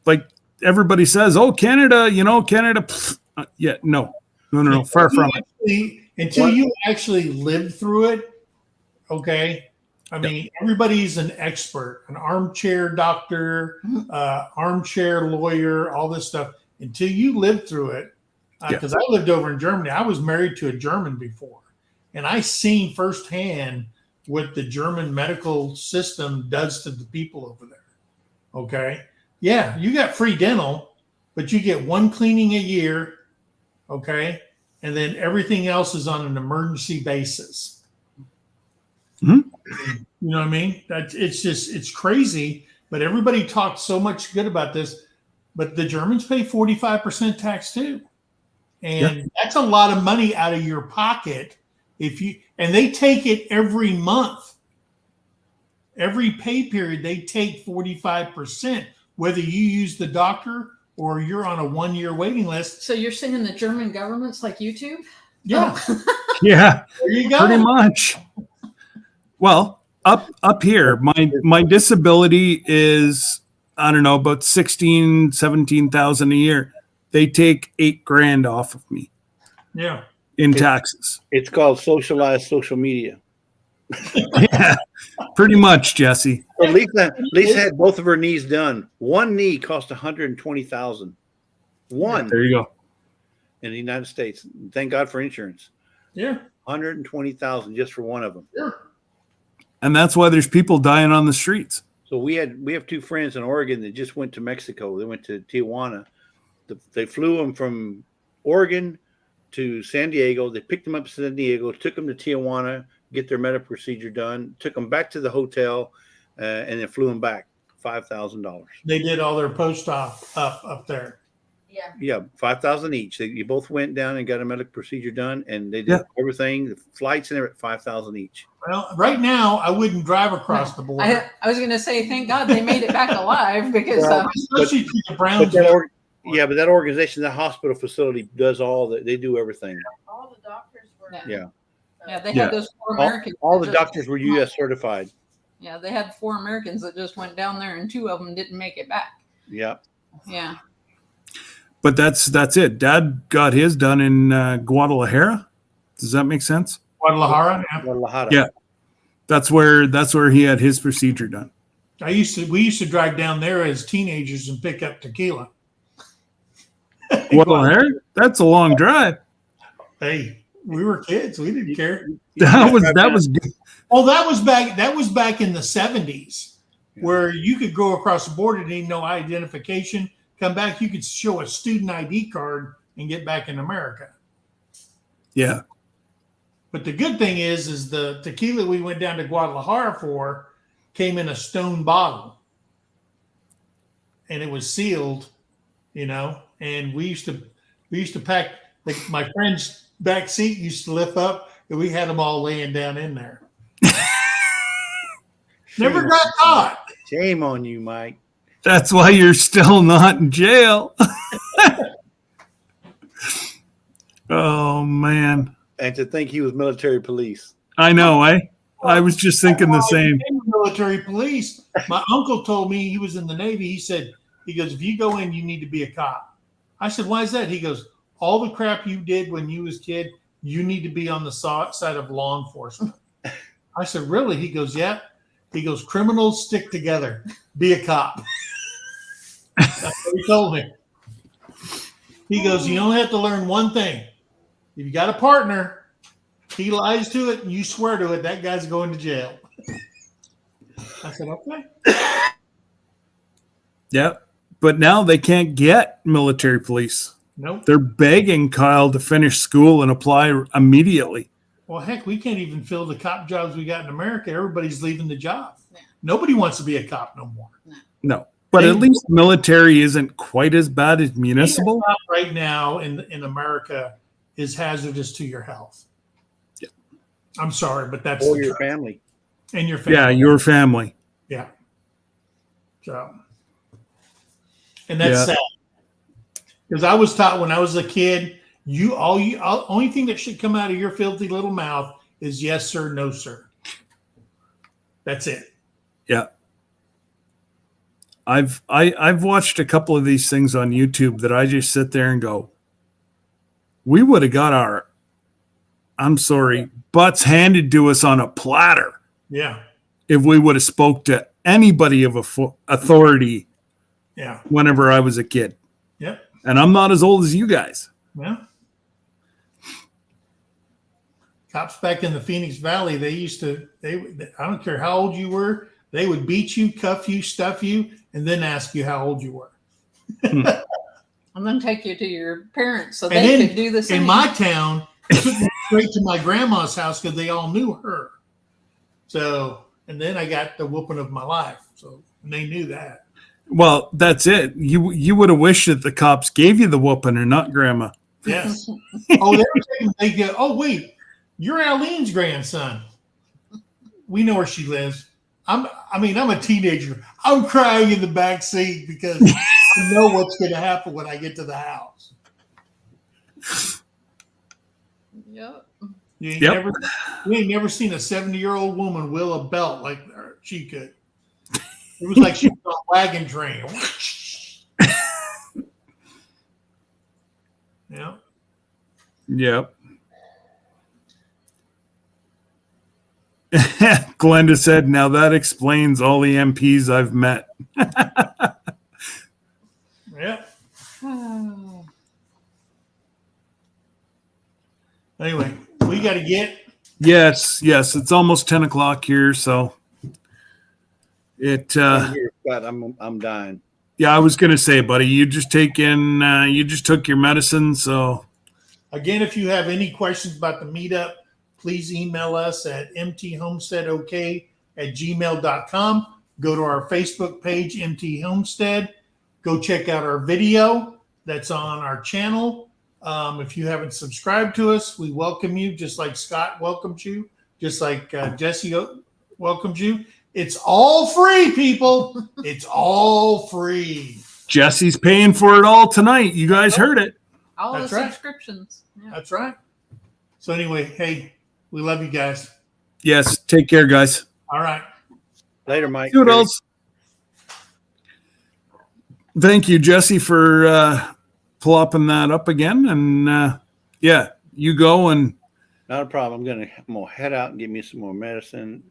like everybody says, oh, Canada, Canada. No, far from it. Until you actually live through it, okay? I mean, everybody's an expert, an armchair doctor, armchair lawyer, all this stuff. Until you live through it, because I lived over in Germany. I was married to a German before, and I seen firsthand what the German medical system does to the people over there. Okay. Yeah, you got free dental, but you get 1 cleaning a year. Okay. And then everything else is on an emergency basis. Mm-hmm. You know what I mean? It's crazy, but everybody talks so much good about this, but the Germans pay 45% tax too. And that's a lot of money out of your pocket. And they take it every month. Every pay period, they take 45%, whether you use the doctor or you're on a 1-year waiting list. So you're saying the German government's like YouTube? Yeah. Yeah. There you go. Pretty much. Well, up here, my disability is, I don't know, about 17,000 a year. They take $8,000 off of me. Yeah. In taxes. It's called socialized social media. Yeah, pretty much, Jesse. So Lisa had both of her knees done. One knee cost $120,000. One. There you go. In the United States. Thank God for insurance. Yeah. $120,000 just for one of them. Sure. And that's why there's people dying on the streets. So we have 2 friends in Oregon that just went to Mexico. They went to Tijuana. They flew them from Oregon to San Diego. They picked them up in San Diego, took them to Tijuana, get their medical procedure done, took them back to the hotel, and then flew them back. $5,000. They did all their post-op up there. Yeah, $5,000 each. You both went down and got a medical procedure done, and they did everything, the flights and everything, $5,000 each. Well, right now I wouldn't drive across the border. I was going to say, thank God they made it back alive because Especially to the Browns. But that organization, that hospital facility does all that. They do everything. All the doctors were. they had those 4 Americans. All the doctors were U.S. certified. Yeah, they had 4 Americans that just went down there, and 2 of them didn't make it back. Yeah. Yeah. But that's it. Dad got his done in Guadalajara. Does that make sense? Guadalajara. Yeah. That's where he had his procedure done. We used to drive down there as teenagers and pick up tequila. Guadalajara? That's a long drive. Hey, we were kids. We didn't care. That was good. Oh, that was back in the 70s, where you could go across the border, didn't no identification, come back, you could show a student ID card and get back in America. Yeah. But the good thing is the tequila we went down to Guadalajara for came in a stone bottle. And it was sealed, and we used to pack, like my friend's back seat used to lift up, and we had them all laying down in there. Never got caught. Shame on you, Mike. That's why you're still not in jail. Oh, man. And to think he was military police. I know. I was just thinking the same. Military police. My uncle told me he was in the Navy. He goes, if you go in, you need to be a cop. I said, why is that? He goes, all the crap you did when you was a kid, you need to be on the side of law enforcement. I said, really? He goes, yeah. He goes, criminals stick together. Be a cop. That's what he told me. He goes, you only have to learn one thing. If you got a partner, he lies to it and you swear to it, that guy's going to jail. I said, okay. Yeah. But now they can't get military police. Nope. They're begging Kyle to finish school and apply immediately. Well, heck, we can't even fill the cop jobs we got in America. Everybody's leaving the job. Yeah. Nobody wants to be a cop no more. No. But at least military isn't quite as bad as municipal. Being a cop right now in America is hazardous to your health. Yeah. I'm sorry, but that's Or the your truth. family. And your family. Yeah, your family. Yeah. So, and that's sad. Because I was taught when I was a kid, only thing that should come out of your filthy little mouth is yes, sir, no, sir. That's it. Yeah. I've watched a couple of these things on YouTube that I just sit there and go, we would have got our, I'm sorry, butts handed to us on a platter. Yeah. If we would have spoke to anybody of authority. Yeah. Whenever I was a kid. Yep. And I'm not as old as you guys. Yeah. Cops back in the Phoenix Valley, I don't care how old you were, they would beat you, cuff you, stuff you, and then ask you how old you were. And then take you to your parents so And they then could do the same. In my town, they took me straight to my grandma's house because they all knew her. So, and then I got the whooping of my life. So they knew that. Well, that's it. You would have wished that the cops gave you the whooping or not grandma. Yes. Oh, they go, oh, wait, you're Aleen's grandson. We know where she lives. I'm a teenager. I'm crying in the back seat because I know what's going to happen when I get to the house. Yep. You ain't never seen a 70-year-old woman will a belt like she could. It was like she was on a wagon train. Yeah. Yep. Glenda said, now that explains all the MPs I've met. Yeah. Anyway, we got to get. Yes. It's almost 10 o'clock here. So Scott, I'm dying. Yeah, I was going to say, buddy, you just took your medicine. So Again, if you have any questions about the meetup, please email us at mthomesteadok@gmail.com. Go to our Facebook page, MT Homestead. Go check out our video that's on our channel. If you haven't subscribed to us, we welcome you, just like Scott welcomes you, just like Jesse welcomes you. It's all free, people. It's all free. Jesse's paying for it all tonight. You guys heard it. All That's the right. subscriptions. Yeah. That's right. So anyway, hey, we love you guys. Yes. Take care, guys. All right. Later, Mike. Toodles. Thank you, Jesse, for plopping that up again. And yeah, you go and. Not a problem. I'm gonna head out and get me some more medicine.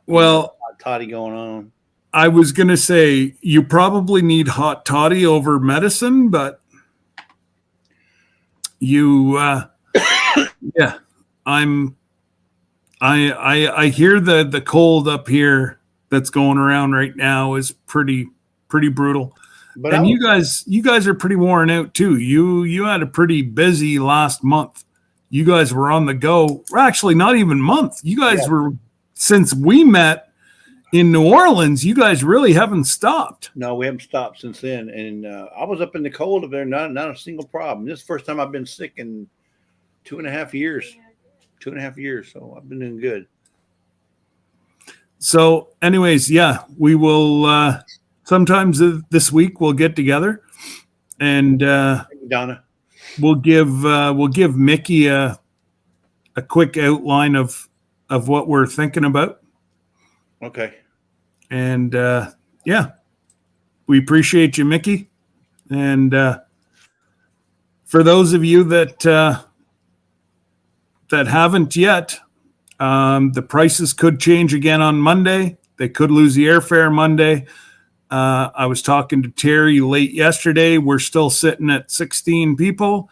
Well, Toddy going on. I was gonna say you probably need hot toddy over medicine, but you, yeah, I hear the cold up here that's going around right now is pretty brutal. But and you guys are pretty worn out too. You had a pretty busy last month. You guys were on the go. Well, actually, not even month. You guys were, since we met in New Orleans, you guys really haven't stopped. No, we haven't stopped since then. And I was up in the cold up there, not a single problem. This is the first time I've been sick in 2.5 years. 2.5 years. So I've been doing good. So anyways, yeah, we will sometimes this week we'll get together and Donna. we'll give Mickey a quick outline of what we're thinking about. Okay. And yeah, we appreciate you, Mickey. And for those of you that haven't yet, The prices could change again on Monday. They could lose the airfare Monday. I was talking to Terry late yesterday. We're still sitting at 16 people.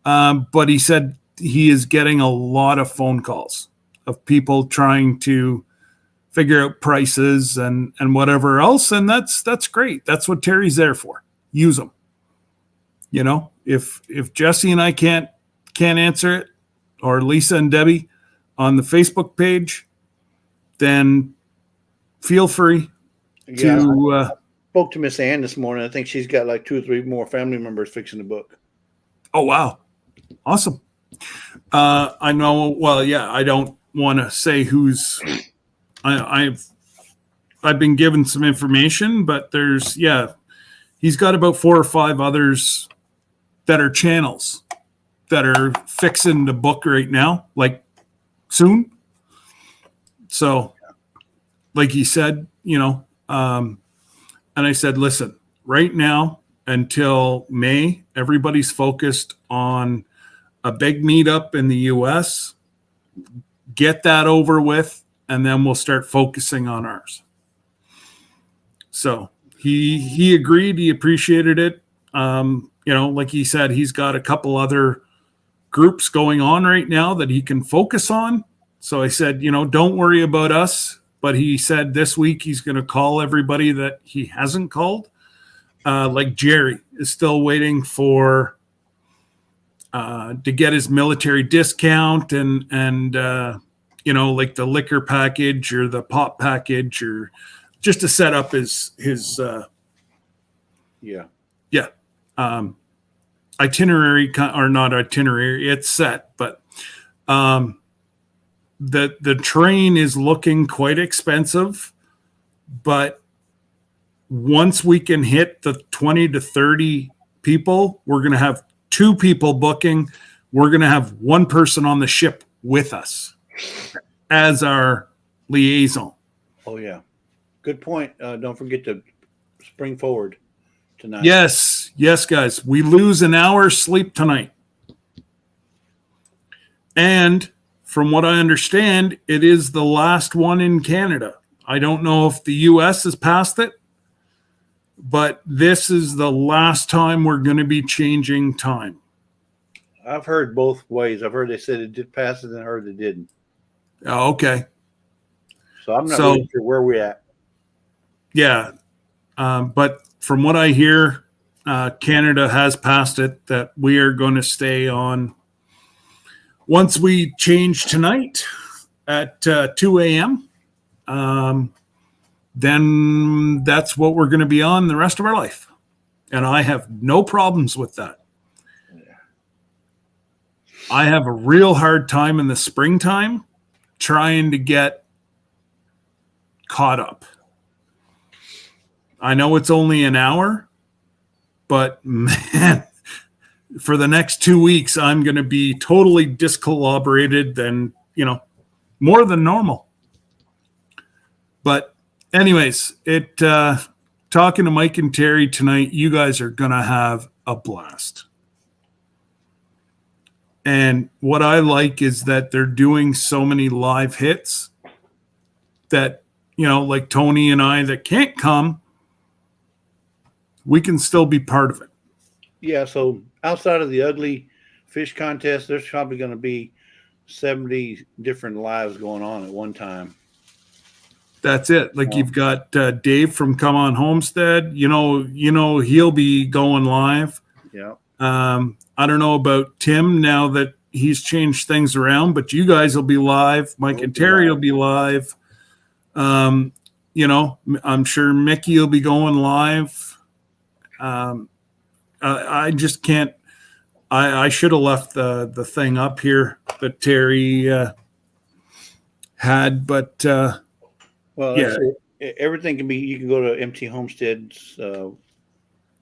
But he said he is getting a lot of phone calls of people trying to figure out prices and whatever else. And that's great. That's what Terry's there for. Use them. You know, if Jesse and I can't answer it, or Lisa and Debbie on the Facebook page, then feel free to. I spoke to Miss Ann this morning. I think she's got like 2 or 3 more family members fixing the book. Oh, wow. Awesome. I know. Well, yeah, I don't want to say who's. I've been given some information, but he's got about 4 or 5 others that are channels that are fixing the book right now, like soon. So, like he said, and I said, listen, right now until May, everybody's focused on a big meetup in the US. Get that over with, and then we'll start focusing on ours. So he agreed. He appreciated it. Like he said, he's got a couple other groups going on right now that he can focus on. So I said, don't worry about us. But he said this week he's going to call everybody that he hasn't called. Like Jerry is still waiting to get his military discount and like the liquor package or the pop package, or just to set up his itinerary, or not itinerary. It's set, but the train is looking quite expensive. But once we can hit the 20 to 30 people, we're going to have 2 people booking. We're going to have 1 person on the ship with us as our liaison. Oh, yeah. Good point. Don't forget to spring forward tonight. Yes, guys. We lose an hour's sleep tonight. And from what I understand, it is the last one in Canada. I don't know if the US has passed it, but this is the last time we're going to be changing time. I've heard both ways. I've heard they said it did pass it, and I heard it didn't. Oh, okay. So I'm not really sure where we're at. Yeah. But from what I hear, Canada has passed it, that we are going to stay on. Once we change tonight at 2 a.m., then that's what we're going to be on the rest of our life. And I have no problems with that. I have a real hard time in the springtime trying to get caught up. I know it's only an hour, but man, for the next 2 weeks, I'm going to be totally discollaborated and, more than normal. But anyways, talking to Mike and Terry tonight, you guys are going to have a blast. And what I like is that they're doing so many live hits that, like Tony and I that can't come, we can still be part of it. Yeah, so outside of the ugly fish contest, there's probably going to be 70 different lives going on at one time. That's it. Like you've got Dave from Come On Homestead. He'll be going live. Yeah. I don't know about Tim now that he's changed things around, but you guys will be live. Mike and Terry will be live. I'm sure Mickey will be going live. I just can't. I should have left the thing up here that Terry had, but everything can be. You can go to MT Homestead's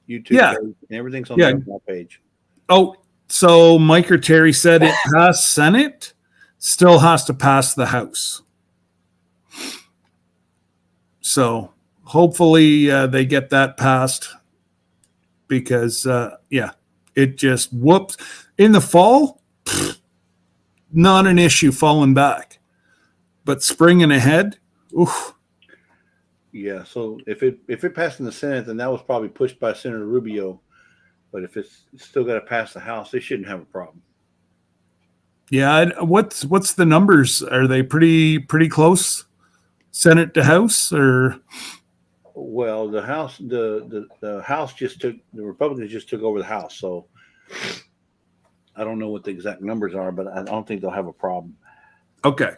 YouTube page, and everything's on the page. Oh, so Mike or Terry said it passed Senate, still has to pass the House. So hopefully they get that passed, because it just whoops. In the fall, not an issue falling back. but springing ahead, oof. Yeah. So if it passed in the Senate, then that was probably pushed by Senator Rubio. But if it's still got to pass the House, they shouldn't have a problem. Yeah, what's the numbers? Are they pretty close? Senate to House, or Well, the House, the House the Republicans just took over the House, so I don't know what the exact numbers are, but I don't think they'll have a problem. okay.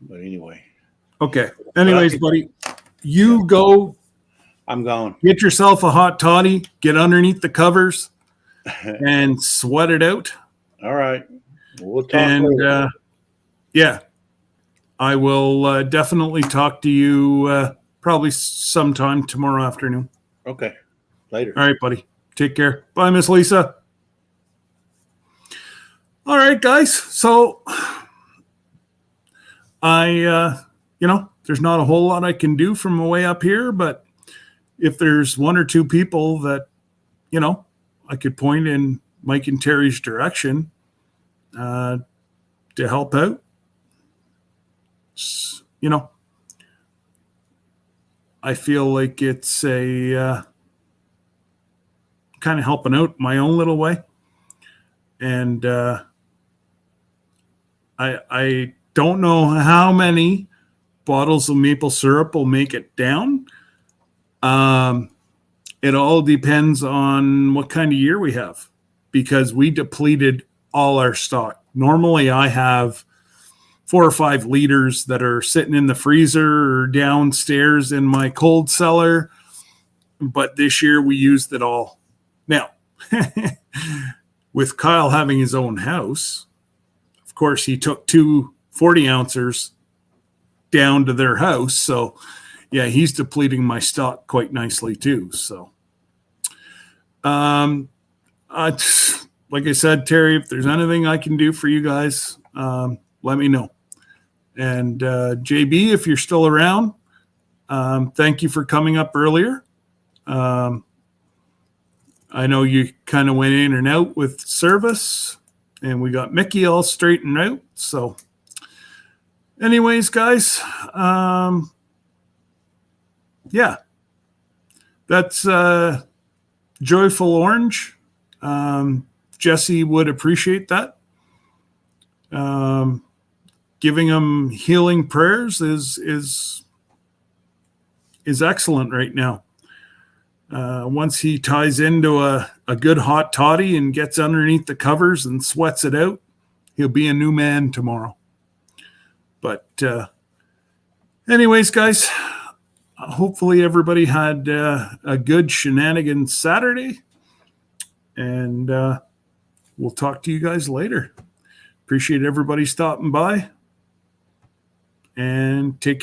But anyway, Okay. Anyways, buddy, you go I'm gone. get yourself a hot toddy, get underneath the covers, and sweat it out. All right, we'll talk. And yeah, I will definitely talk to you probably sometime tomorrow afternoon. Okay, later. All right, buddy. Take care. Bye, Miss Lisa. All right, guys. So there's not a whole lot I can do from way up here, but if there's one or two people that, I could point in Mike and Terry's direction to help out, I feel like it's a kind of helping out my own little way. And I don't know how many bottles of maple syrup will make it down. It all depends on what kind of year we have, because we depleted all our stock. Normally I have 4 or 5 liters that are sitting in the freezer or downstairs in my cold cellar, but this year we used it all. Now, with Kyle having his own house, of course, he took 2 40-ounces down to their house. So, yeah, he's depleting my stock quite nicely too. So, like I said, Terry, if there's anything I can do for you guys, let me know. And JB, if you're still around, thank you for coming up earlier. I know you kind of went in and out with service, and we got Mickey all straightened out. So anyways, guys, yeah, that's Joyful Orange. Jesse would appreciate that. Giving him healing prayers is excellent right now. Once he ties into a good hot toddy and gets underneath the covers and sweats it out, he'll be a new man tomorrow. But anyways, guys, hopefully everybody had a good Shenanigans Saturday, and we'll talk to you guys later. Appreciate everybody stopping by, and take care.